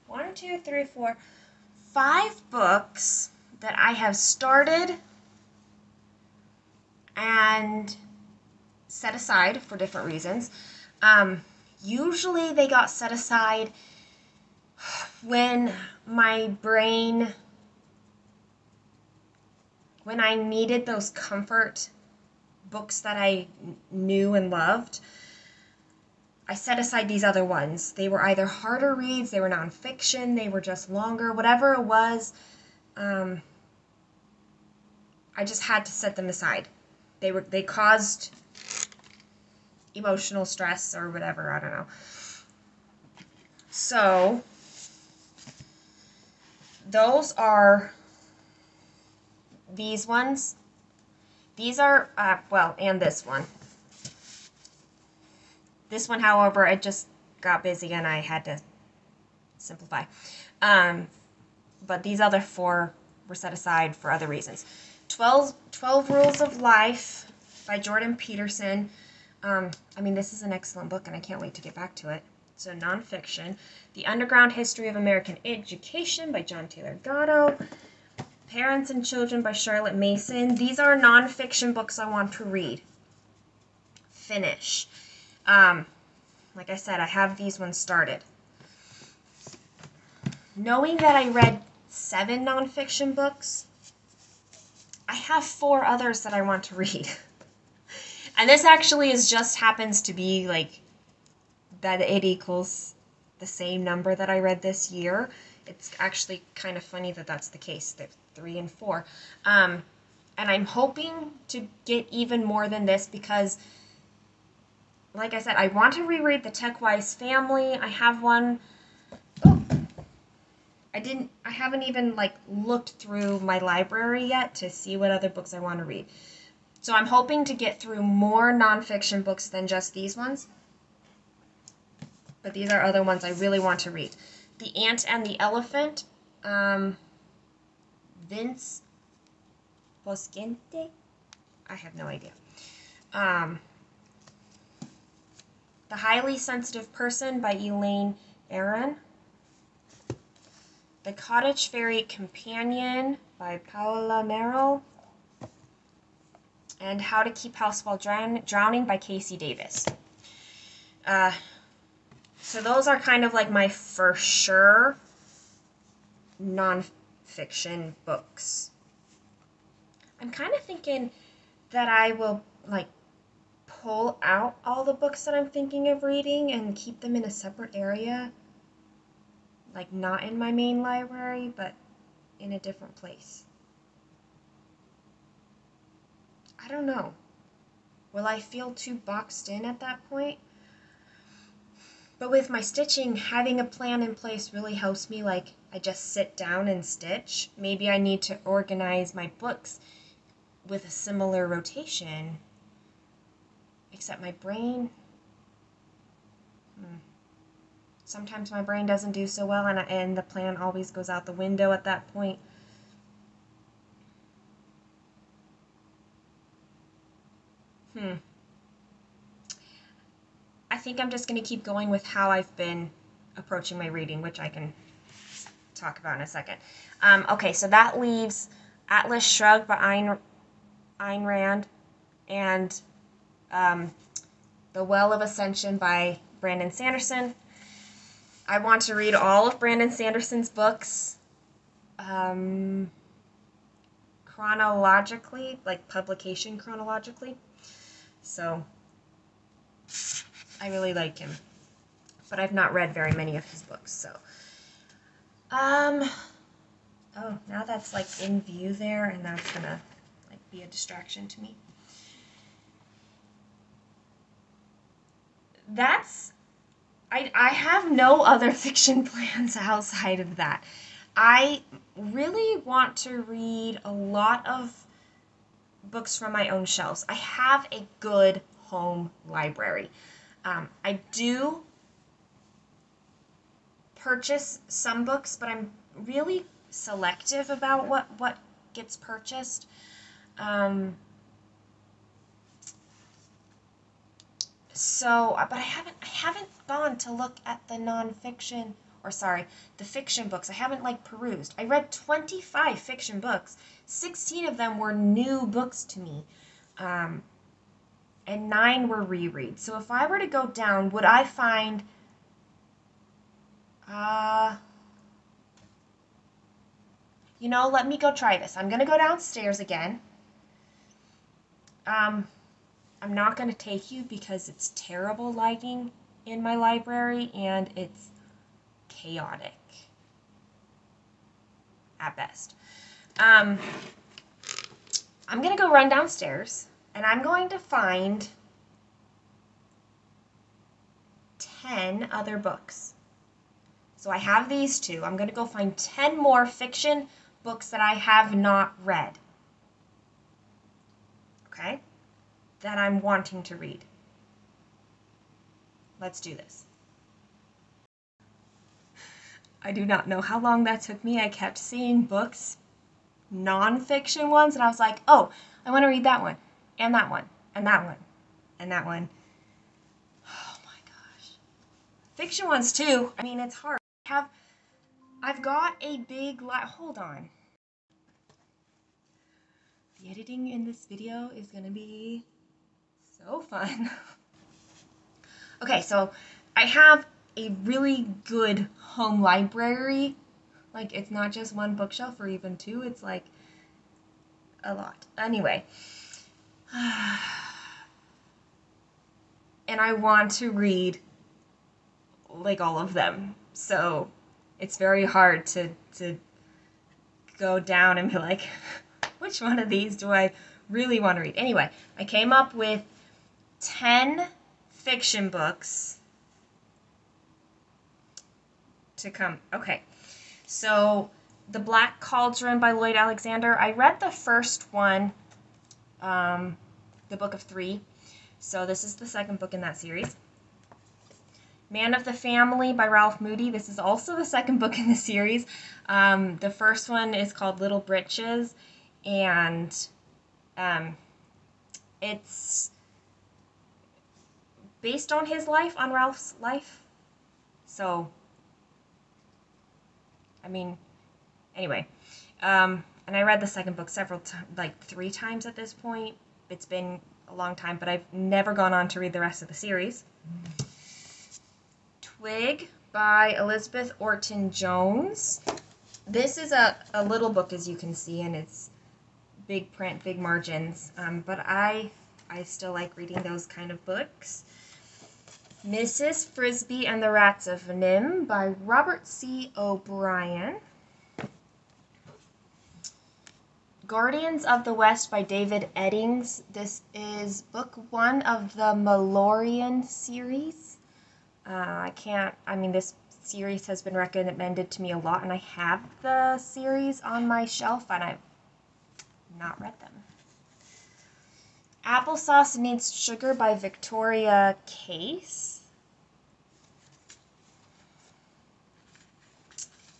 1, 2, 3, 4, 5 books that I have started and set aside for different reasons. Usually they got set aside when when I needed those comfort books that I knew and loved. I set aside these other ones. They were either harder reads, they were nonfiction, they were just longer, whatever it was. I just had to set them aside. They caused emotional stress or whatever, I don't know. So those are these ones. These are, and this one. This one, however, I just got busy and I had to simplify. But these other 4 were set aside for other reasons. 12 Rules of Life by Jordan Peterson. This is an excellent book and I can't wait to get back to it. So nonfiction. The Underground History of American Education by John Taylor Gatto. Parents and Children by Charlotte Mason. These are nonfiction books I want to read. Finish. Like I said, I have these ones started. Knowing that I read 7 nonfiction books, I have 4 others that I want to read. And this actually happens to be like that it equals the same number that I read this year. It's actually kind of funny that that's the case. They're 3 and 4. And I'm hoping to get even more than this because, like I said, I want to reread The Tech-Wise Family. I have one. I haven't even looked through my library yet to see what other books I want to read. So I'm hoping to get through more nonfiction books than just these ones. But these are other ones I really want to read. The Ant and the Elephant. Vince Bosquente? I have no idea. The Highly Sensitive Person by Elaine Aron. The Cottage Fairy Companion by Paula Merrill. And How to Keep House While Drowning by Casey Davis. So those are kind of like my for sure nonfiction books. I'm kind of thinking that I will pull out all the books that I'm thinking of reading and keep them in a separate area. Not in my main library, but in a different place. I don't know. Will I feel too boxed in at that point? But with my stitching, having a plan in place really helps me. I just sit down and stitch. Maybe I need to organize my books with a similar rotation. Except my brain... Sometimes my brain doesn't do so well, and the plan always goes out the window at that point. I think I'm just going to keep going with how I've been approaching my reading, which I can talk about in a second. Okay, so that leaves Atlas Shrugged by Ayn Rand and The Well of Ascension by Brandon Sanderson. I want to read all of Brandon Sanderson's books chronologically, publication chronologically. So I really like him, but I've not read very many of his books. So Oh, now that's like in view there, and that's gonna like be a distraction to me. I have no other fiction plans outside of that. I really want to read a lot of books from my own shelves. I have a good home library. I do purchase some books, but I'm really selective about what gets purchased. Um, but I haven't gone to look at the nonfiction, or sorry, the fiction books. I haven't like perused. I read 25 fiction books. 16 of them were new books to me. Um, and 9 were rereads. So if I were to go down, would I find uh let me go try this. I'm gonna go downstairs again. Um, I'm not gonna take you because it's terrible lighting in my library and it's chaotic at best. I'm gonna go run downstairs and I'm going to find 10 other books. So I have these two. I'm gonna go find 10 more fiction books that I have not read. Okay? That I'm wanting to read. Let's do this. I do not know how long that took me. I kept seeing books, non-fiction ones, and I was like, oh, I want to read that one, and that one, and that one, and that one. Oh my gosh. Fiction ones too. I mean, it's hard. I've got a big hold on. The editing in this video is gonna be so fun. Okay, so I have a really good home library. Like, it's not just one bookshelf or even two, it's like a lot. Anyway. And I want to read like all of them. So it's very hard to go down and be like, which one of these do I really want to read? Anyway, I came up with 10 fiction books to come. Okay, so The Black Cauldron by Lloyd Alexander. I read the first one, The Book of Three. So this is the second book in that series. Man of the Family by Ralph Moody. This is also the second book in the series. The first one is called Little Britches, and it's based on his life, on Ralph's life. So, I mean, anyway. And I read the second book several times, like 3 times at this point. It's been a long time, but I've never gone on to read the rest of the series. Twig by Elizabeth Orton Jones. This is a little book, as you can see, and it's big print, big margins, but I still like reading those kind of books. Mrs. Frisby and the Rats of Nim by Robert C. O'Brien. Guardians of the West by David Eddings. This is book 1 of the Malloreon series. This series has been recommended to me a lot, and I have the series on my shelf, and I've not read them. Applesauce Needs Sugar by Victoria Case.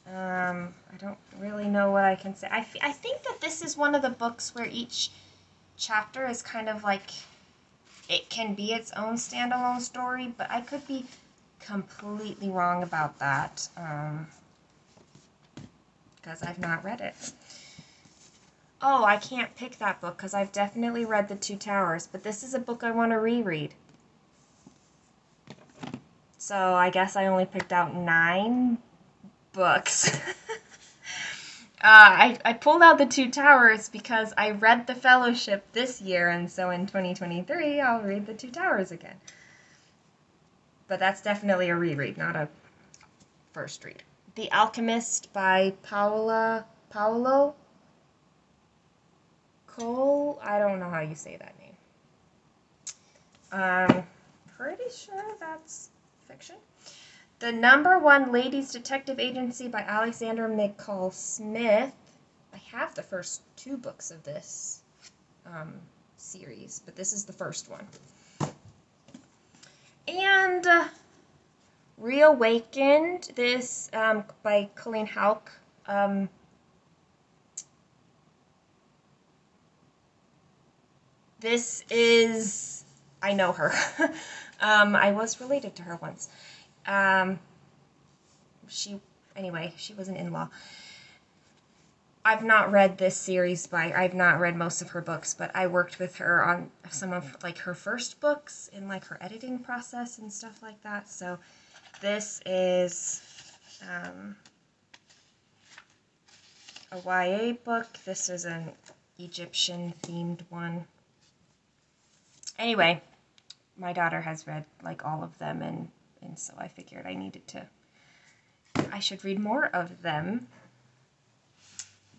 I don't really know what I can say. I think that this is one of the books where each chapter is kind of like, it can be its own standalone story, but I could be completely wrong about that, because I've not read it. Oh, I can't pick that book because I've definitely read The Two Towers, but this is a book I want to reread. So I guess I only picked out 9 books. I pulled out The Two Towers because I read The Fellowship this year, and so in 2023 I'll read The Two Towers again. But that's definitely a reread, not a first read. The Alchemist by Paula Paulo Cole. I don't know how you say that name. Pretty sure that's fiction. The #1 Ladies Detective Agency by Alexander McCall Smith. I have the first 2 books of this series, but this is the first one. And Reawakened, this by Colleen Houck. This is, I know her. I was related to her once. She was an in-law. I've not read this series I've not read most of her books, but I worked with her on some of like her first books in like her editing process and stuff like that. So this is a YA book. This is an Egyptian themed one. Anyway, my daughter has read like all of them, and so I figured I should read more of them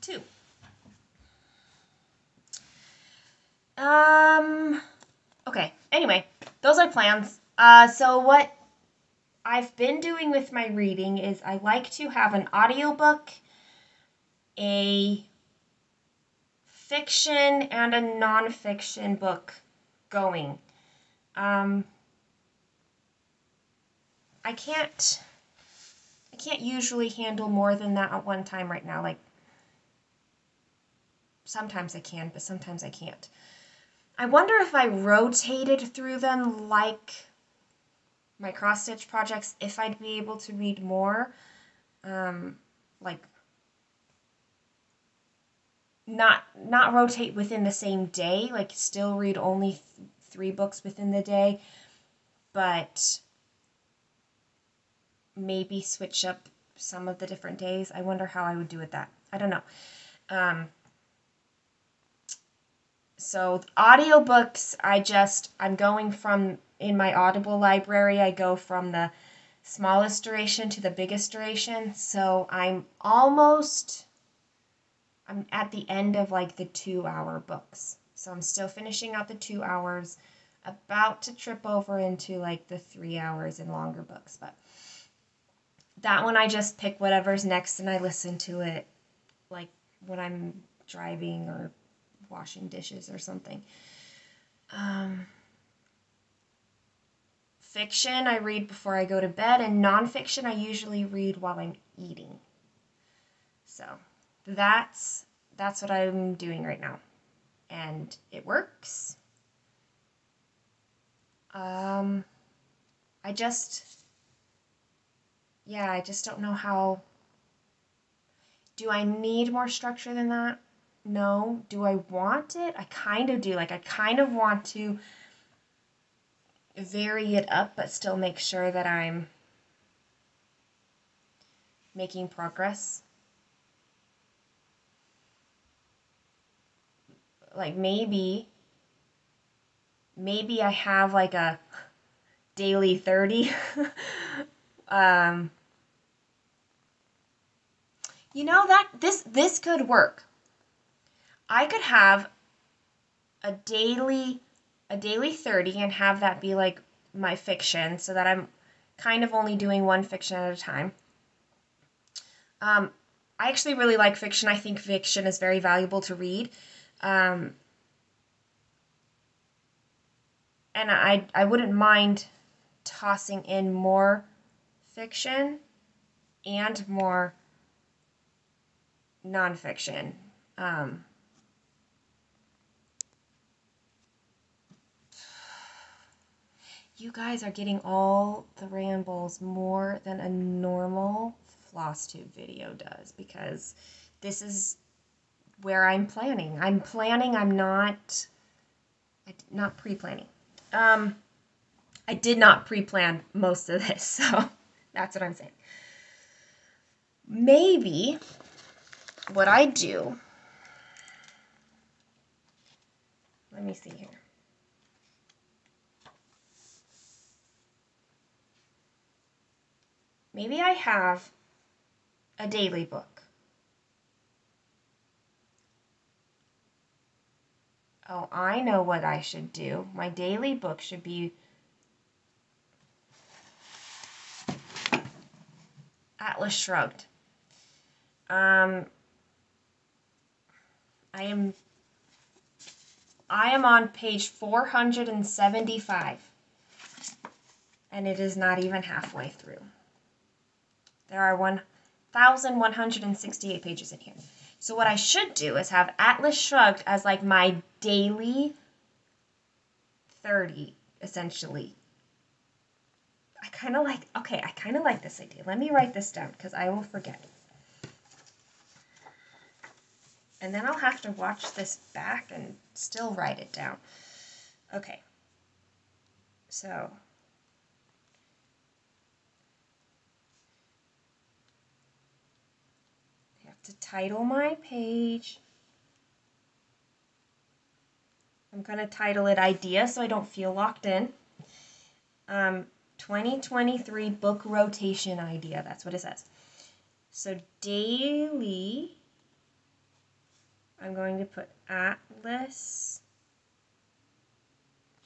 too. Okay, anyway, those are plans. So what I've been doing with my reading is I like to have an audiobook, a fiction, and a nonfiction book going. I can't usually handle more than that at one time right now. Like, sometimes I can, but sometimes I can't. I wonder if I rotated through them like my cross-stitch projects, if I'd be able to read more. Like, not rotate within the same day, like still read only 3 books within the day, but maybe switch up some of the different days. I wonder how I would do with that. I don't know. So audiobooks, I'm going from, in my Audible library, I go from the smallest duration to the biggest duration. So I'm at the end of like the 2-hour books. So I'm still finishing out the 2 hours, about to trip over into like the 3 hours and longer books. But that one I just pick whatever's next and I listen to it like when I'm driving or washing dishes or something. Fiction I read before I go to bed, and nonfiction I usually read while I'm eating. So that's what I'm doing right now, and it works. I just don't know how. Do I need more structure than that? No. Do I want it? I kind of do. Like, I kind of want to vary it up, but still make sure that I'm making progress. Like, maybe I have like a daily 30. You know, that this could work. I could have a daily 30 and have that be like my fiction, so that I'm kind of only doing one fiction at a time. I actually really like fiction. I think fiction is very valuable to read. And I wouldn't mind tossing in more fiction and more nonfiction. You guys are getting all the rambles more than a normal floss tube video does, because this is where I'm planning. I'm not pre-planning. I did not pre-plan most of this, so that's what I'm saying. Maybe what I do, let me see here. Maybe I have a daily book. Oh, I know what I should do. My daily book should be Atlas Shrugged. I am on page 475, and it is not even halfway through. There are 1,168 pages in here. So what I should do is have Atlas Shrugged as like my daily 30, essentially. I kind of like this idea. Let me write this down because I will forget. And then I'll have to watch this back and still write it down. Okay. So I have to title my page. I'm going to title it Idea so I don't feel locked in. 2023 book rotation idea. That's what it says. So daily, I'm going to put Atlas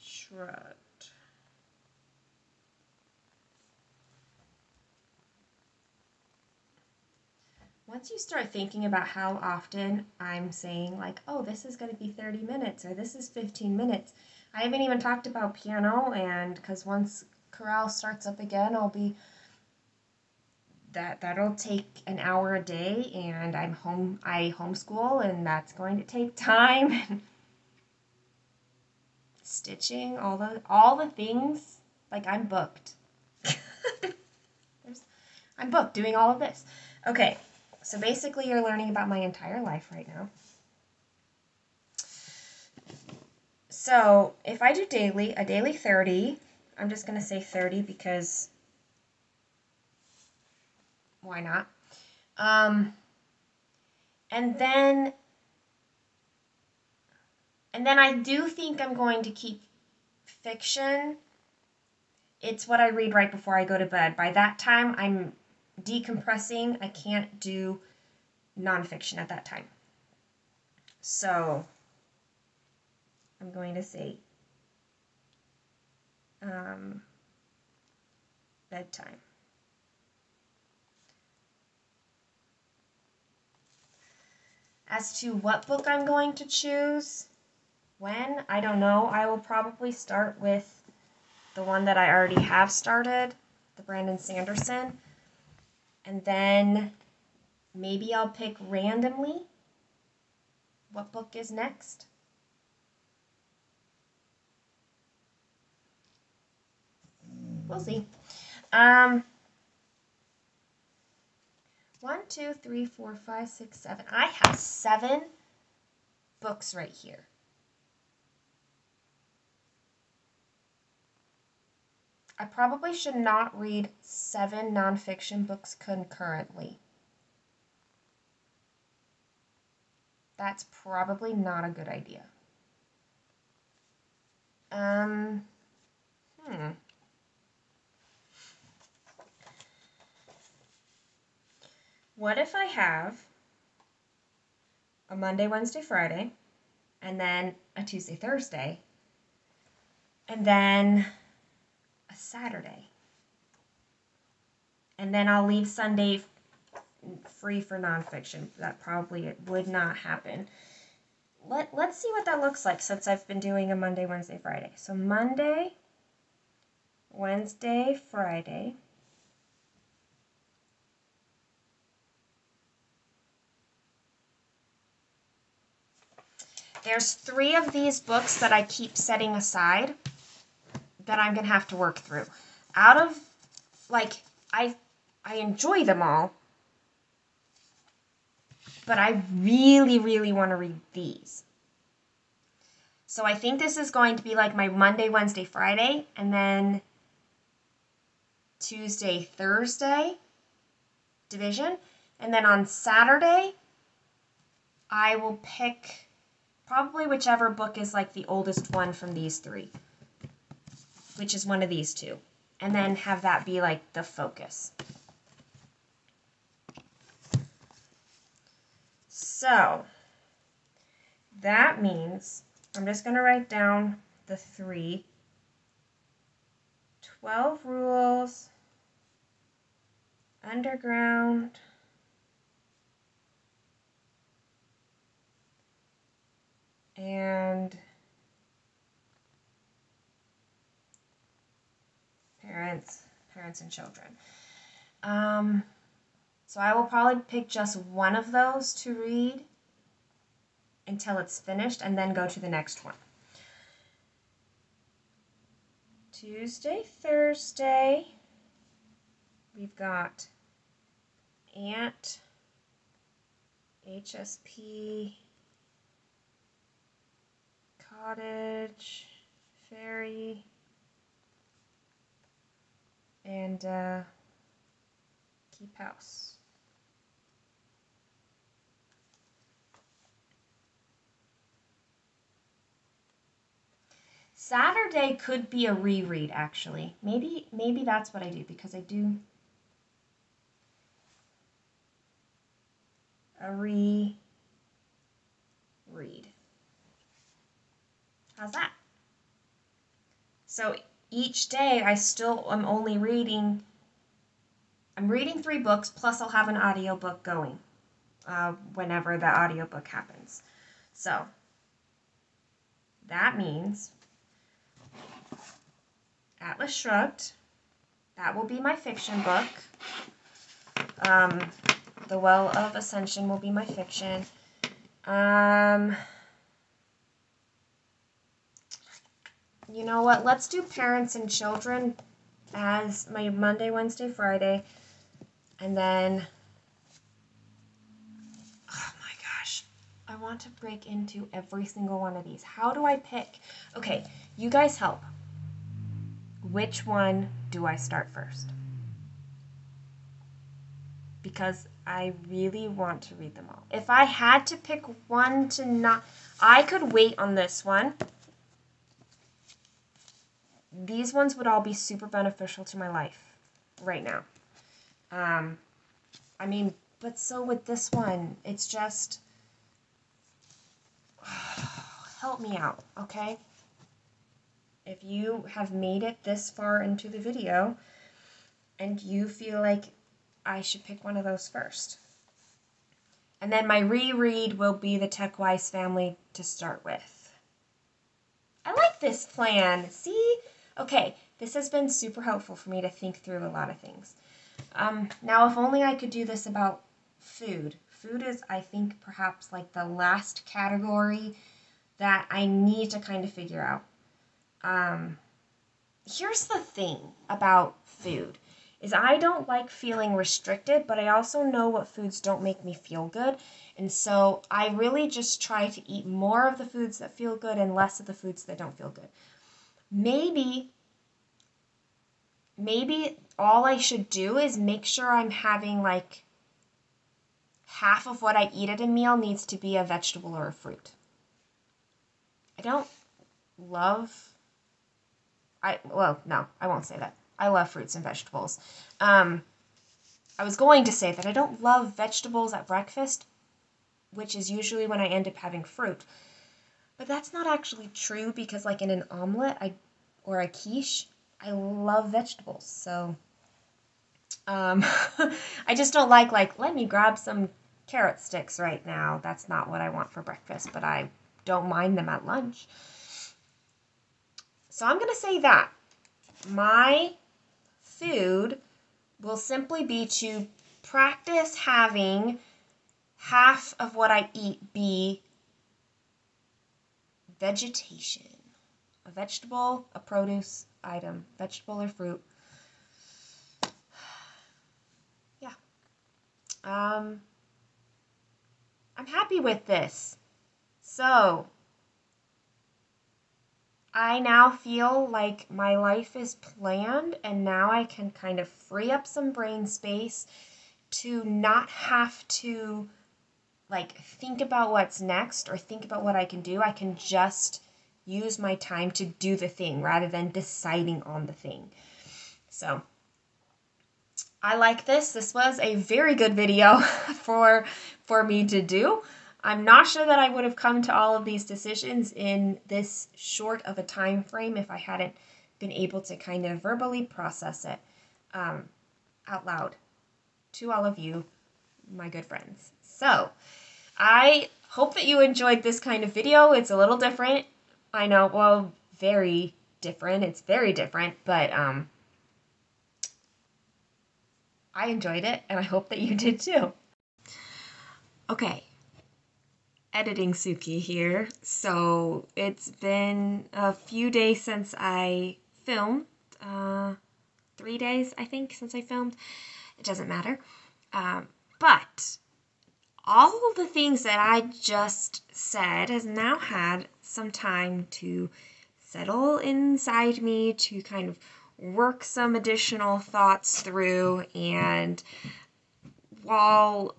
Shrugged. Once you start thinking about how often I'm saying like, oh, this is going to be 30 minutes or this is 15 minutes. I haven't even talked about piano, and because once chorale starts up again, I'll be that'll take an hour a day, and I homeschool, and that's going to take time. Stitching, all the things, like I'm booked. I'm booked doing all of this. Okay, so basically you're learning about my entire life right now. So if I do a daily 30, I'm just going to say 30 because why not? And then I do think I'm going to keep fiction. It's what I read right before I go to bed. By that time, I'm decompressing. I can't do nonfiction at that time. So I'm going to say bedtime. As to what book I'm going to choose, when, I don't know. I will probably start with the one that I already have started, the Brandon Sanderson. And then maybe I'll pick randomly what book is next. We'll see. 1, 2, 3, 4, 5, 6, 7. I have 7 books right here. I probably should not read 7 nonfiction books concurrently. That's probably not a good idea. What if I have a Monday, Wednesday, Friday, and then a Tuesday, Thursday, and then a Saturday, and then I'll leave Sunday free for nonfiction? That probably would not happen. Let's see what that looks like since I've been doing a Monday, Wednesday, Friday. So Monday, Wednesday, Friday. There's 3 of these books that I keep setting aside that I'm going to have to work through. Out of, like, I enjoy them all, but I really, really want to read these. So I think this is going to be like my Monday, Wednesday, Friday, and then Tuesday, Thursday division. And then on Saturday, I will pick probably whichever book is like the oldest one from these 3, which is one of these 2. And then have that be like the focus. So that means I'm just going to write down the 3. 12 rules, underground, and parents and children. So I will probably pick just one of those to read until it's finished and then go to the next one. Tuesday, Thursday, we've got Ant, HSP, Cottage, Fairy, and Keep House. Saturday could be a reread, actually. Maybe that's what I do, because I do a reread. How's that? So each day I still am only reading, I'm reading 3 books, plus I'll have an audiobook going whenever the audiobook happens. So that means Atlas Shrugged, that will be my fiction book. The Well of Ascension will be my fiction. You know what? Let's do Parents and Children as my Monday, Wednesday, Friday. And then, oh my gosh, I want to break into every single one of these. How do I pick? Okay, you guys help. Which one do I start first? Because I really want to read them all. If I had to pick one to not, I could wait on this one. These ones would all be super beneficial to my life right now. I mean, but so with this one, it's just, help me out, okay? If you have made it this far into the video and you feel like I should pick one of those first. And then my reread will be the Tech Wise family to start with. I like this plan. See? Okay, this has been super helpful for me to think through a lot of things. Now, if only I could do this about food. Food is, I think, perhaps like the last category that I need to kind of figure out. Here's the thing about food, is I don't like feeling restricted, but I also know what foods don't make me feel good. And so I really just try to eat more of the foods that feel good and less of the foods that don't feel good. Maybe all I should do is make sure I'm having like half of what I eat at a meal needs to be a vegetable or a fruit. Well, no, I won't say that. I love fruits and vegetables. I was going to say that I don't love vegetables at breakfast, which is usually when I end up having fruit. But that's not actually true, because like in an omelet or a quiche, I love vegetables. So I just don't like, let me grab some carrot sticks right now. That's not what I want for breakfast, but I don't mind them at lunch. So I'm going to say that my food will simply be to practice having half of what I eat be vegetation. A vegetable, a produce item, vegetable or fruit. Yeah. I'm happy with this. So I now feel like my life is planned, and now I can kind of free up some brain space to not have to think about what's next or think about what I can do. I can just use my time to do the thing rather than deciding on the thing. So I like this. This was a very good video for me to do. I'm not sure that I would have come to all of these decisions in this short of a time frame if I hadn't been able to kind of verbally process it out loud to all of you, my good friends. So I hope that you enjoyed this kind of video. It's a little different. I know, well, very different. It's very different, but I enjoyed it, and I hope that you did too. Okay, editing Suki here. So it's been a few days since I filmed. 3 days, I think, since I filmed. It doesn't matter. But all of the things that I just said has now had some time to settle inside me, to kind of work some additional thoughts through. And while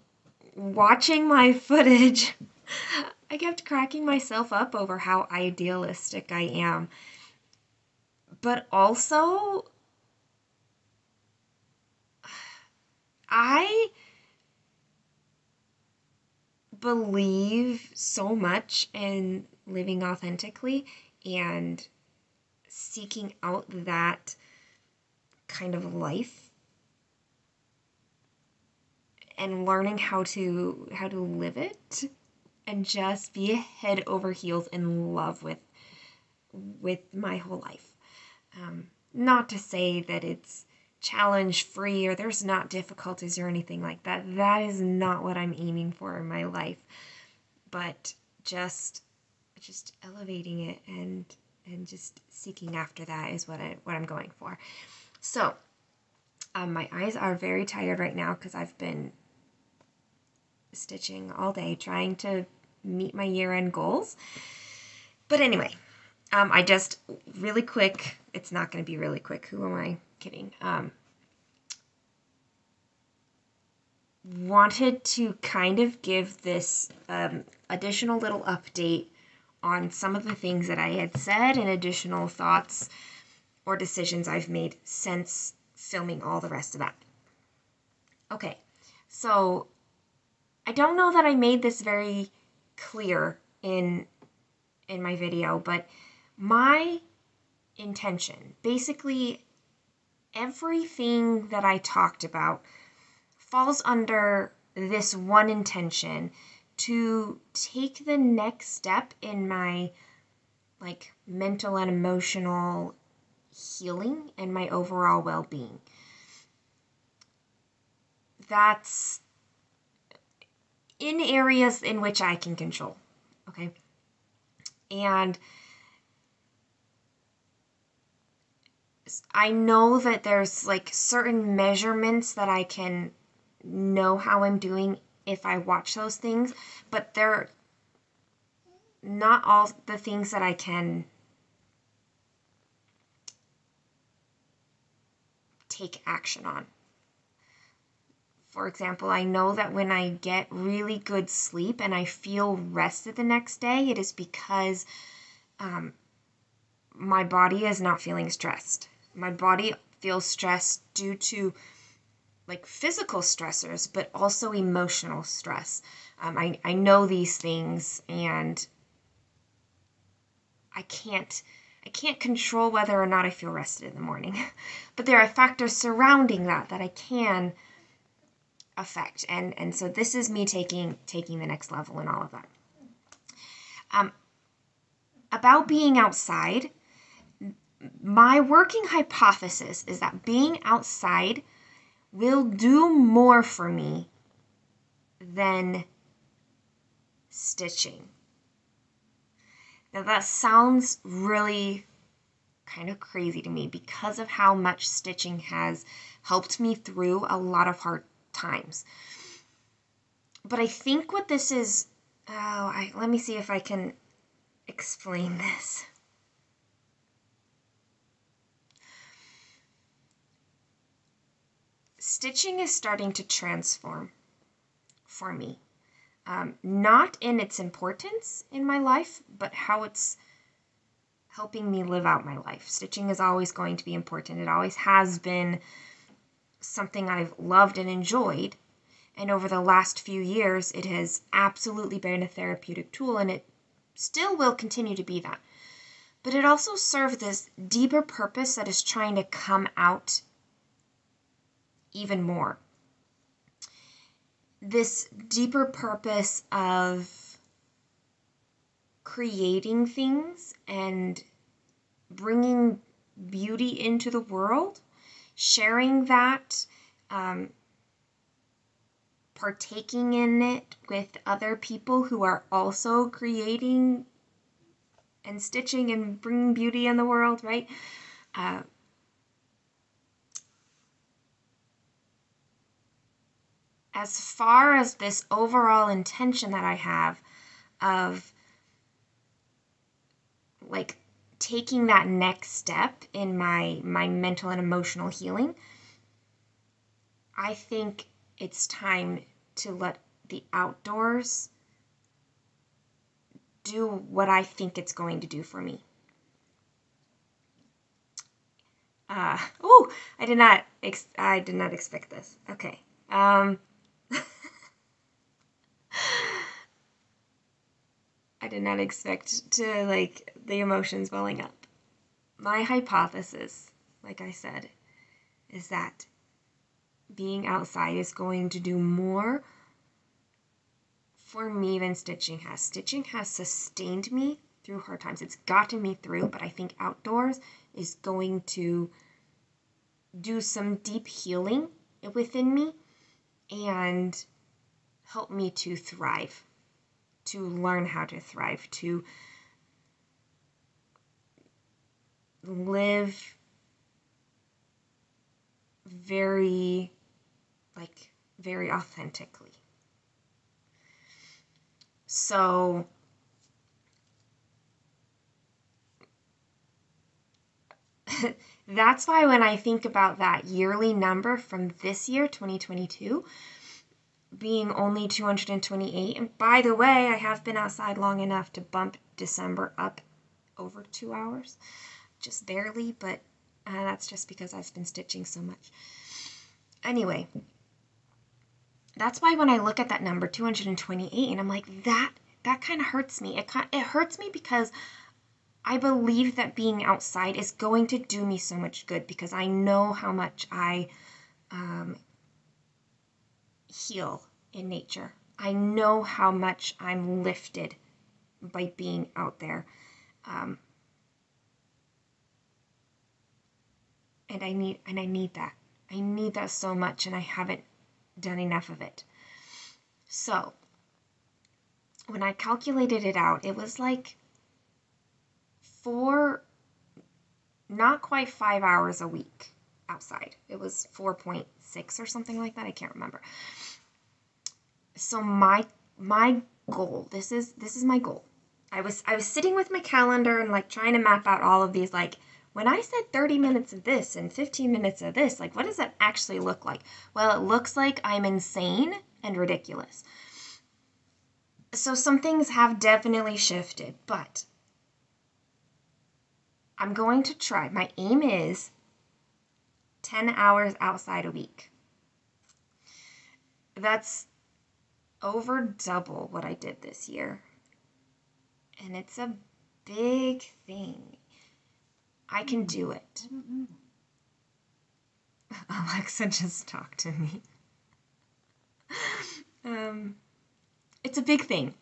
watching my footage, I kept cracking myself up over how idealistic I am. But also, I believe so much in living authentically and seeking out that kind of life and learning how to live it and just be head over heels in love with my whole life. Not to say that it's challenge free or there's not difficulties or anything like that. That is not what I'm aiming for in my life. But just elevating it and just seeking after that is what I'm going for. So my eyes are very tired right now because I've been stitching all day trying to meet my year-end goals. But anyway, I just really quick, it's not going to be really quick. Who am I kidding? Wanted to kind of give this additional little update on some of the things that I had said and additional thoughts or decisions I've made since filming all the rest of that. Okay, so I don't know that I made this very clear in my video, but my intention, basically everything that I talked about falls under this one intention to take the next step in my mental and emotional healing and my overall well-being. That's in areas in which I can control, okay? And I know that there's certain measurements that I can know how I'm doing if I watch those things, but they're not all the things that I can take action on. For example, I know that when I get really good sleep and I feel rested the next day, it is because my body is not feeling stressed. My body feels stressed due to physical stressors, but also emotional stress. I know these things, and I can't control whether or not I feel rested in the morning. But there are factors surrounding that I can affect. And so this is me taking the next level in all of that. About being outside, my working hypothesis is that being outside will do more for me than stitching. Now that sounds really kind of crazy to me because of how much stitching has helped me through a lot of hard times. But I think what this is, let me see if I can explain this. Stitching is starting to transform for me. Not in its importance in my life, but how it's helping me live out my life. Stitching is always going to be important. It always has been something I've loved and enjoyed. And over the last few years, it has absolutely been a therapeutic tool, and it still will continue to be that. But it also serves this deeper purpose that is trying to come out even more. This deeper purpose of creating things and bringing beauty into the world, sharing that, partaking in it with other people who are also creating and stitching and bringing beauty in the world, right? As far as this overall intention that I have of like taking that next step in my mental and emotional healing, I think it's time to let the outdoors do what I think it's going to do for me. Oh, I did not expect this. Okay. I did not expect to like the emotions welling up. My hypothesis, like I said, is that being outside is going to do more for me than stitching has. Stitching has sustained me through hard times. It's gotten me through, but I think outdoors is going to do some deep healing within me and help me to thrive, to learn how to thrive, to live very authentically. So that's why when I think about that yearly number from this year, 2022, being only 228, and by the way, I have been outside long enough to bump December up over 2 hours, just barely, but that's just because I've been stitching so much. Anyway, that's why when I look at that number, 228, and I'm like, that kind of hurts me. It hurts me because I believe that being outside is going to do me so much good because I know how much I heal in nature. I know how much I'm lifted by being out there. And I need that. I need that so much, and I haven't done enough of it. So, when I calculated it out, it was like not quite 5 hours a week outside. It was 4.6 or something like that. I can't remember. So my goal, this is my goal. I was sitting with my calendar and like trying to map out all of these, like, when I said 30 minutes of this and 15 minutes of this, like, what does that actually look like? Well, it looks like I'm insane and ridiculous. So some things have definitely shifted, but I'm going to try. My aim is 10 hours outside a week. That's over double what I did this year. And it's a big thing. I can do it. Alexa just talked to me. It's a big thing,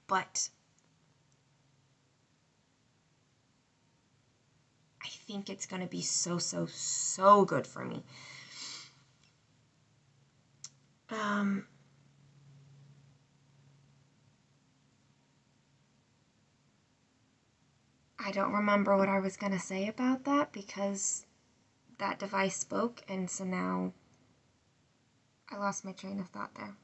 but I think it's going to be so good for me. I don't remember what I was going to say about that because that device spoke, and so now I lost my train of thought there.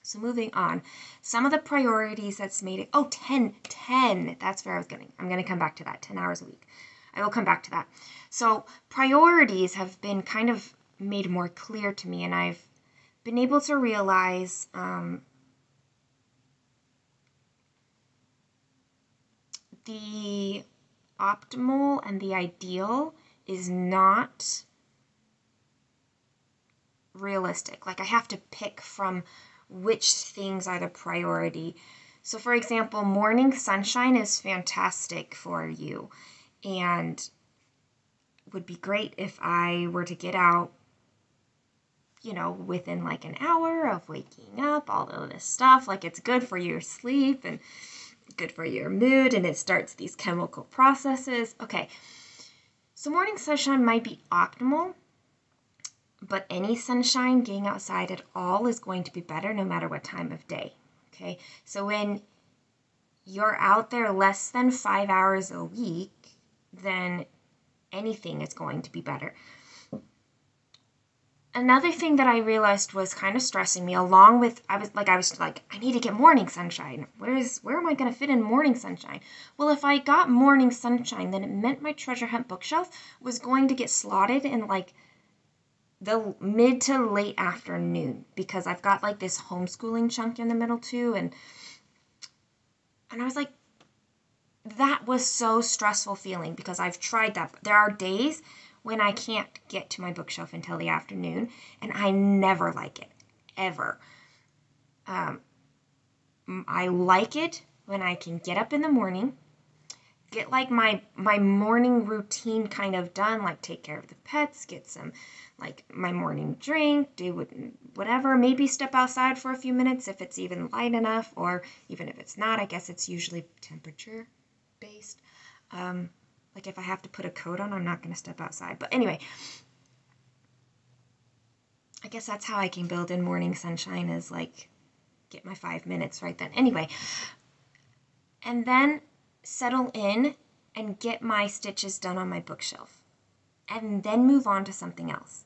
So moving on, some of the priorities that's made it, 10, that's where I'm going to come back to that, 10 hours a week. I will come back to that. So priorities have been kind of made more clear to me, and I've been able to realize the optimal and the ideal is not realistic. Like I have to pick from which things are the priority. So for example, morning sunshine is fantastic for you and would be great if I were to get out, within like an hour of waking up, all of this stuff. Like it's good for your sleep and good for your mood, and it starts these chemical processes. Okay, so morning sunshine might be optimal, but any sunshine, getting outside at all, is going to be better no matter what time of day. Okay, so when you're out there less than 5 hours a week, then anything is going to be better. Another thing that I realized was kind of stressing me, along with, I was like, I need to get morning sunshine. Where am I going to fit in morning sunshine? Well, if I got morning sunshine, then it meant my treasure hunt bookshelf was going to get slotted in like the mid to late afternoon, because I've got like this homeschooling chunk in the middle too. And I was like, that was so stressful feeling, because I've tried that. There are days when I can't get to my bookshelf until the afternoon, and I never like it, ever. I like it when I can get up in the morning, get like my morning routine kind of done, like take care of the pets, get some like my morning drink, do whatever, maybe step outside for a few minutes if it's even light enough, or even if it's not, I guess it's usually temperature based. Like if I have to put a coat on, I'm not going to step outside. But anyway, I guess that's how I can build in morning sunshine, is like get my 5 minutes right then. Anyway, and then settle in and get my stitches done on my bookshelf, and then move on to something else.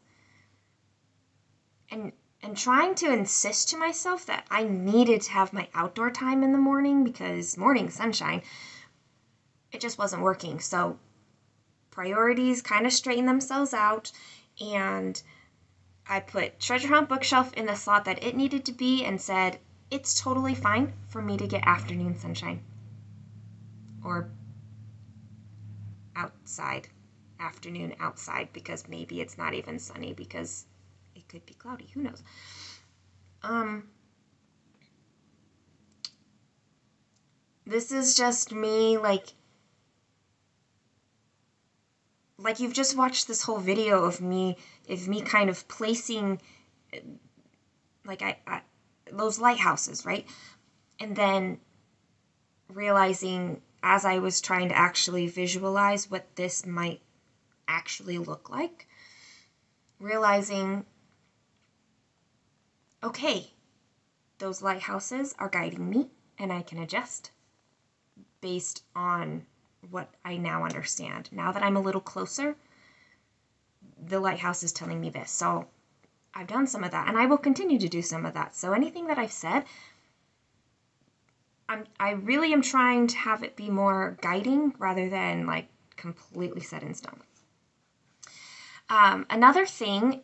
And trying to insist to myself that I needed to have my outdoor time in the morning, because morning sunshine, it just wasn't working. So priorities kind of straightened themselves out, and I put Treasure Hunt Bookshelf in the slot that it needed to be, and said it's totally fine for me to get afternoon sunshine or afternoon outside, because maybe it's not even sunny, because it could be cloudy, who knows. This is just me, like you've just watched this whole video of me kind of placing like I those lighthouses, right? And then realizing, as I was trying to actually visualize what this might actually look like, realizing, okay, those lighthouses are guiding me, and I can adjust based on what I now understand. Now that I'm a little closer, the lighthouse is telling me this. So I've done some of that, and I will continue to do some of that. So anything that I've said, I really am trying to have it be more guiding rather than like completely set in stone. Another thing,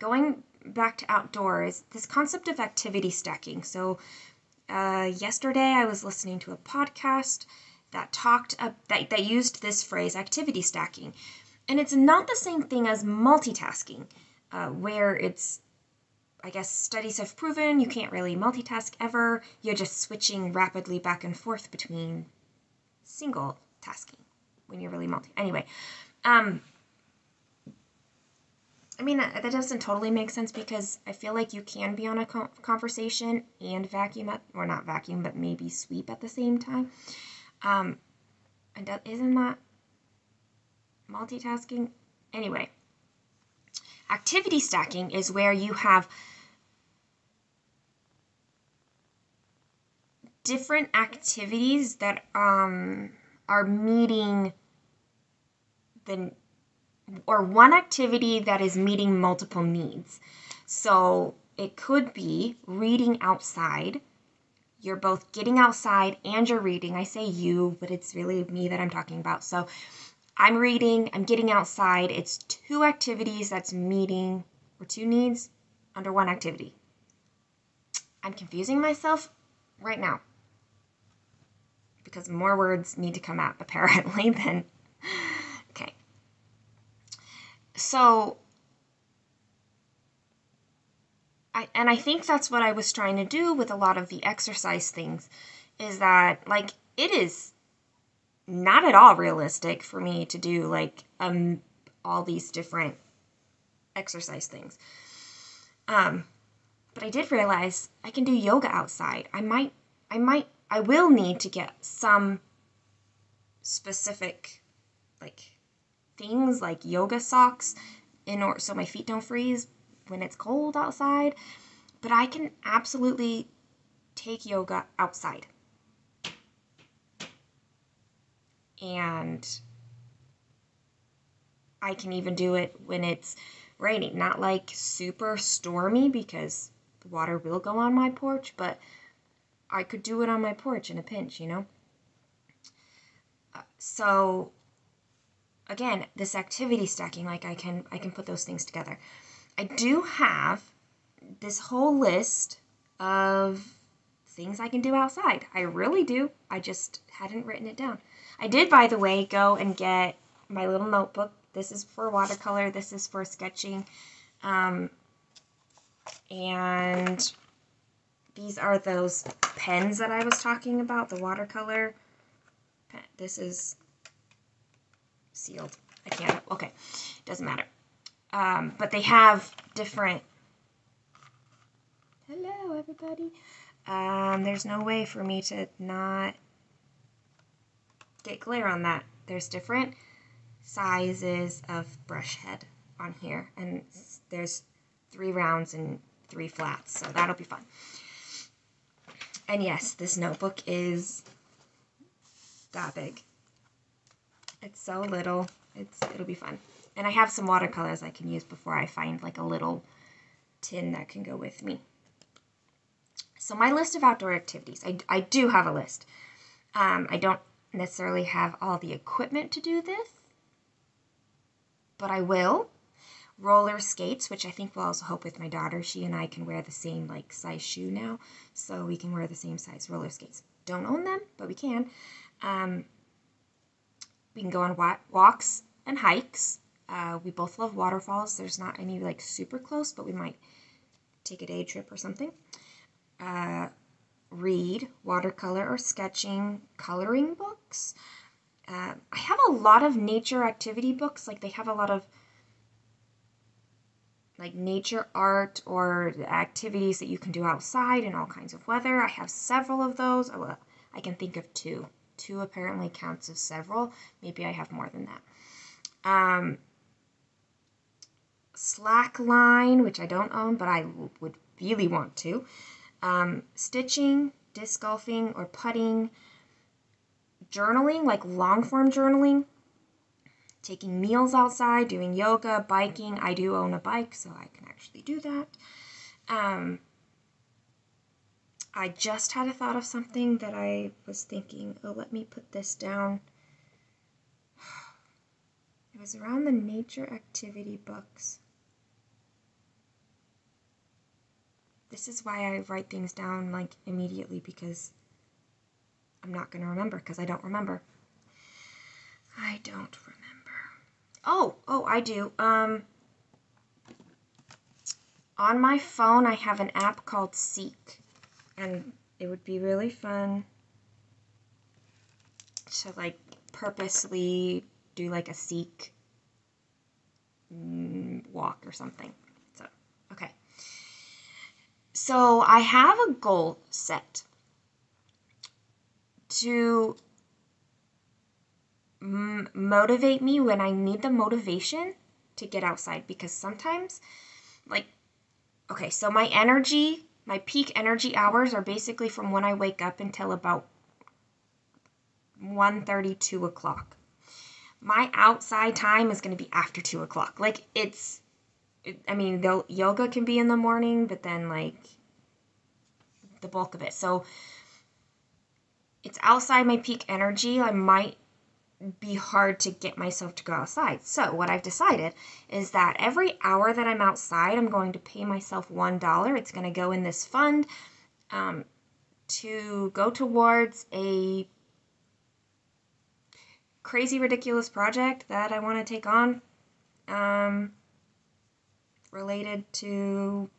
going back to outdoors, this concept of activity stacking. So yesterday I was listening to a podcast that that used this phrase, activity stacking. And it's not the same thing as multitasking, where it's, I guess studies have proven you can't really multitask ever. You're just switching rapidly back and forth between single tasking when you're really anyway. I mean, that doesn't totally make sense, because I feel like you can be on a conversation and vacuum or not vacuum, but maybe sweep at the same time. And isn't that multitasking? Anyway, activity stacking is where you have different activities that are meeting or one activity that is meeting multiple needs. So it could be reading outside. You're both getting outside and you're reading. I say you, but it's really me that I'm talking about. So I'm reading, I'm getting outside. It's two activities that's meeting, or two needs under one activity. I'm confusing myself right now, because more words need to come out, apparently, than... Okay. So I think that's what I was trying to do with a lot of the exercise things, is that, like, it is not at all realistic for me to do, like, all these different exercise things. But I did realize I can do yoga outside. I will need to get some specific, like, things like yoga socks in order so my feet don't freeze when it's cold outside. But I can absolutely take yoga outside. And I can even do it when it's raining. Not like super stormy because the water will go on my porch, but I could do it on my porch in a pinch, you know? So again, this activity stacking, like I can put those things together. I do have this whole list of things I can do outside. I really do. I just hadn't written it down. I did, by the way, go and get my little notebook. This is for watercolor. This is for sketching. And these are those pens that I was talking about, the watercolor pen. This is sealed. I can't, okay, doesn't matter. But they have different, hello everybody. There's no way for me to not get glare on that. There's different sizes of brush head on here, and there's 3 rounds and 3 flats, so that'll be fun. And yes, this notebook is that big. It's so little. It'll be fun. And I have some watercolors I can use before I find like a little tin that can go with me. So my list of outdoor activities, I do have a list. I don't necessarily have all the equipment to do this, but I will. Roller skates, which I think will also help with my daughter. She and I can wear the same like size shoe now, so we can wear the same size roller skates. Don't own them, but we can. We can go on walks and hikes. We both love waterfalls. There's not any like super close, but we might take a day trip or something. Read watercolor or sketching, coloring books. I have a lot of nature activity books. Like they have a lot of like nature art or activities that you can do outside in all kinds of weather. I have several of those. Oh, I can think of 2. 2 apparently counts as several. Maybe I have more than that. Slackline, which I don't own, but I would really want to. Stitching, disc golfing, or putting. Journaling, like long-form journaling. Taking meals outside, doing yoga, biking. I do own a bike, so I can actually do that. I just had a thought of something that I was thinking, oh, let me put this down. It was around the nature activity books. This is why I write things down like immediately, because I'm not going to remember, because I don't remember. I don't remember. Oh, I do. On my phone, I have an app called Seek, and it would be really fun to like purposely do like a Seek walk or something. So, okay. So I have a goal set to motivate me when I need the motivation to get outside, because sometimes, like, okay, so my peak energy hours are basically from when I wake up until about 1:30, 2 o'clock. My outside time is going to be after 2 o'clock. Like, yoga can be in the morning, but then, like, the bulk of it. So, it's outside my peak energy. I might be hard to get myself to go outside. So what I've decided is that every hour that I'm outside, I'm going to pay myself $1. It's going to go in this fund to go towards a crazy, ridiculous project that I want to take on related to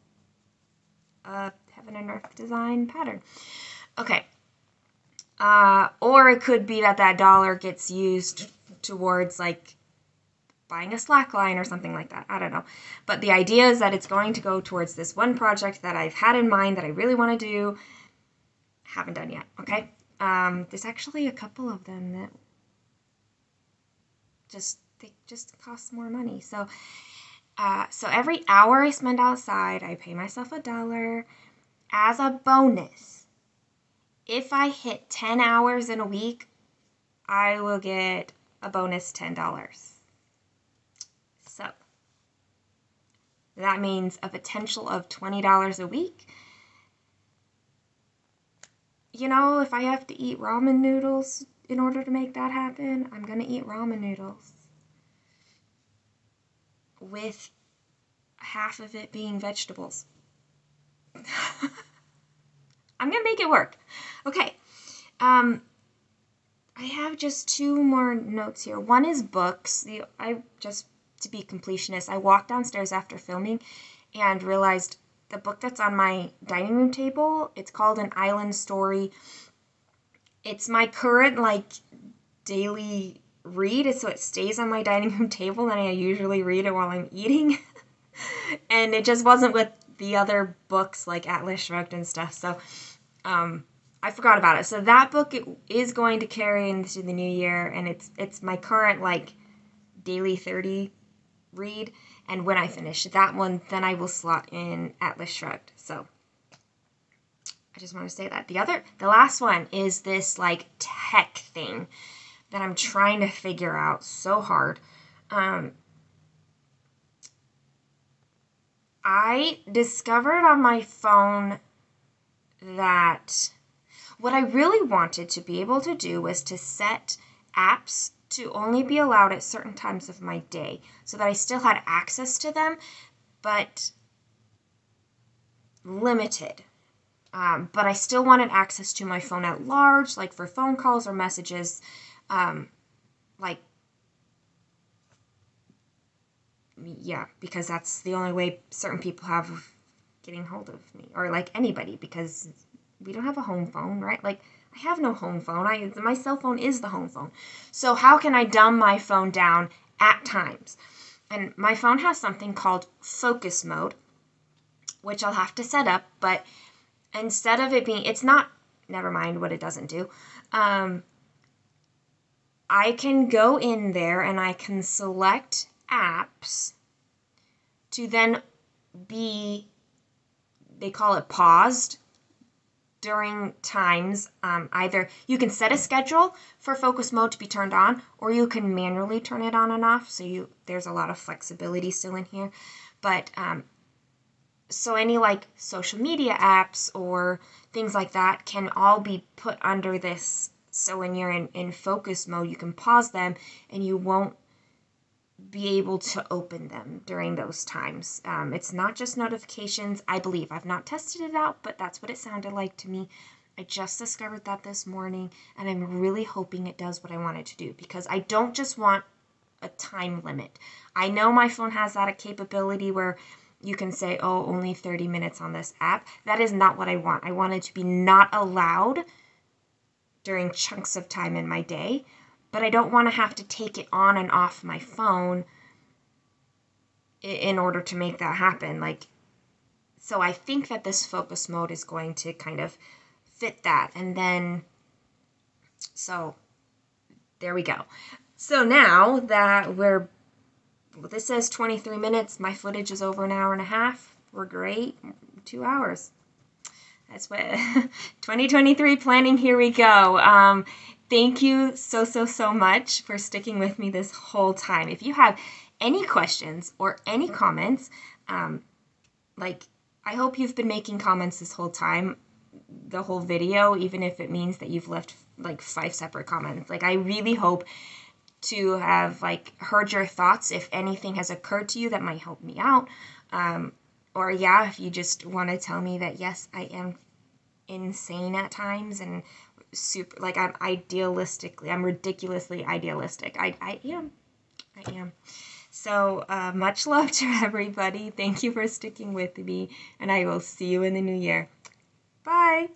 scarf design pattern. Okay. Or it could be that dollar gets used towards like buying a slack line or something like that. I don't know. But the idea is that it's going to go towards this one project that I've had in mind that I really want to do. Haven't done yet. Okay. There's actually a couple of them that they just cost more money. So every hour I spend outside, I pay myself $1 as a bonus. If I hit 10 hours in a week, I will get a bonus $10. So that means a potential of $20 a week. You know, if I have to eat ramen noodles in order to make that happen, I'm going to eat ramen noodles. With half of it being vegetables. I'm going to make it work. Okay. I have just 2 more notes here. One is books. To be completionist, I walked downstairs after filming and realized the book that's on my dining room table, it's called An Island Story. It's my current, daily read, so it stays on my dining room table, and I usually read it while I'm eating. And it just wasn't with the other books like Atlas Shrugged and stuff, so I forgot about it. So that book is going to carry into the new year, and it's my current daily 30 read, and when I finish that one, then I will slot in Atlas Shrugged. So I just want to say that. The last one is this tech thing that I'm trying to figure out so hard. I discovered on my phone that what I really wanted to be able to do was to set apps to only be allowed at certain times of my day so that I still had access to them, but limited. But I still wanted access to my phone at large, like for phone calls or messages, because that's the only way certain people have of getting hold of me, or anybody, because we don't have a home phone, right? I have no home phone. My cell phone is the home phone. So how can I dumb my phone down at times? And my phone has something called focus mode, which I'll have to set up, but instead of it being, never mind what it doesn't do. I can go in there and I can select apps to then be, they call it paused, during times. Either you can set a schedule for focus mode to be turned on, or you can manually turn it on and off. So there's a lot of flexibility still in here. But so any social media apps or things like that can all be put under this. So when you're in focus mode, you can pause them and you won't be able to open them during those times. It's not just notifications, I believe. I've not tested it out, but that's what it sounded like to me. I just discovered that this morning, and I'm really hoping it does what I want it to do, because I don't just want a time limit. I know my phone has that capability where you can say, oh, only 30 minutes on this app. That is not what I want. I want it to be not allowed during chunks of time in my day. But I don't want to have to take it on and off my phone in order to make that happen. So I think that this focus mode is going to kind of fit that. And then, so there we go. So now that this says 23 minutes, my footage is over an hour and a half. We're great. 2 hours. That's what 2023 planning. Here we go. Thank you so much for sticking with me this whole time. If you have any questions or any comments, I hope you've been making comments this whole time, the whole video, even if it means that you've left 5 separate comments. I really hope to have heard your thoughts. If anything has occurred to you that might help me out, or if you just want to tell me that yes, I am insane at times and super, I'm ridiculously idealistic. I am. So much love to everybody. Thank you for sticking with me, and I will see you in the new year. Bye.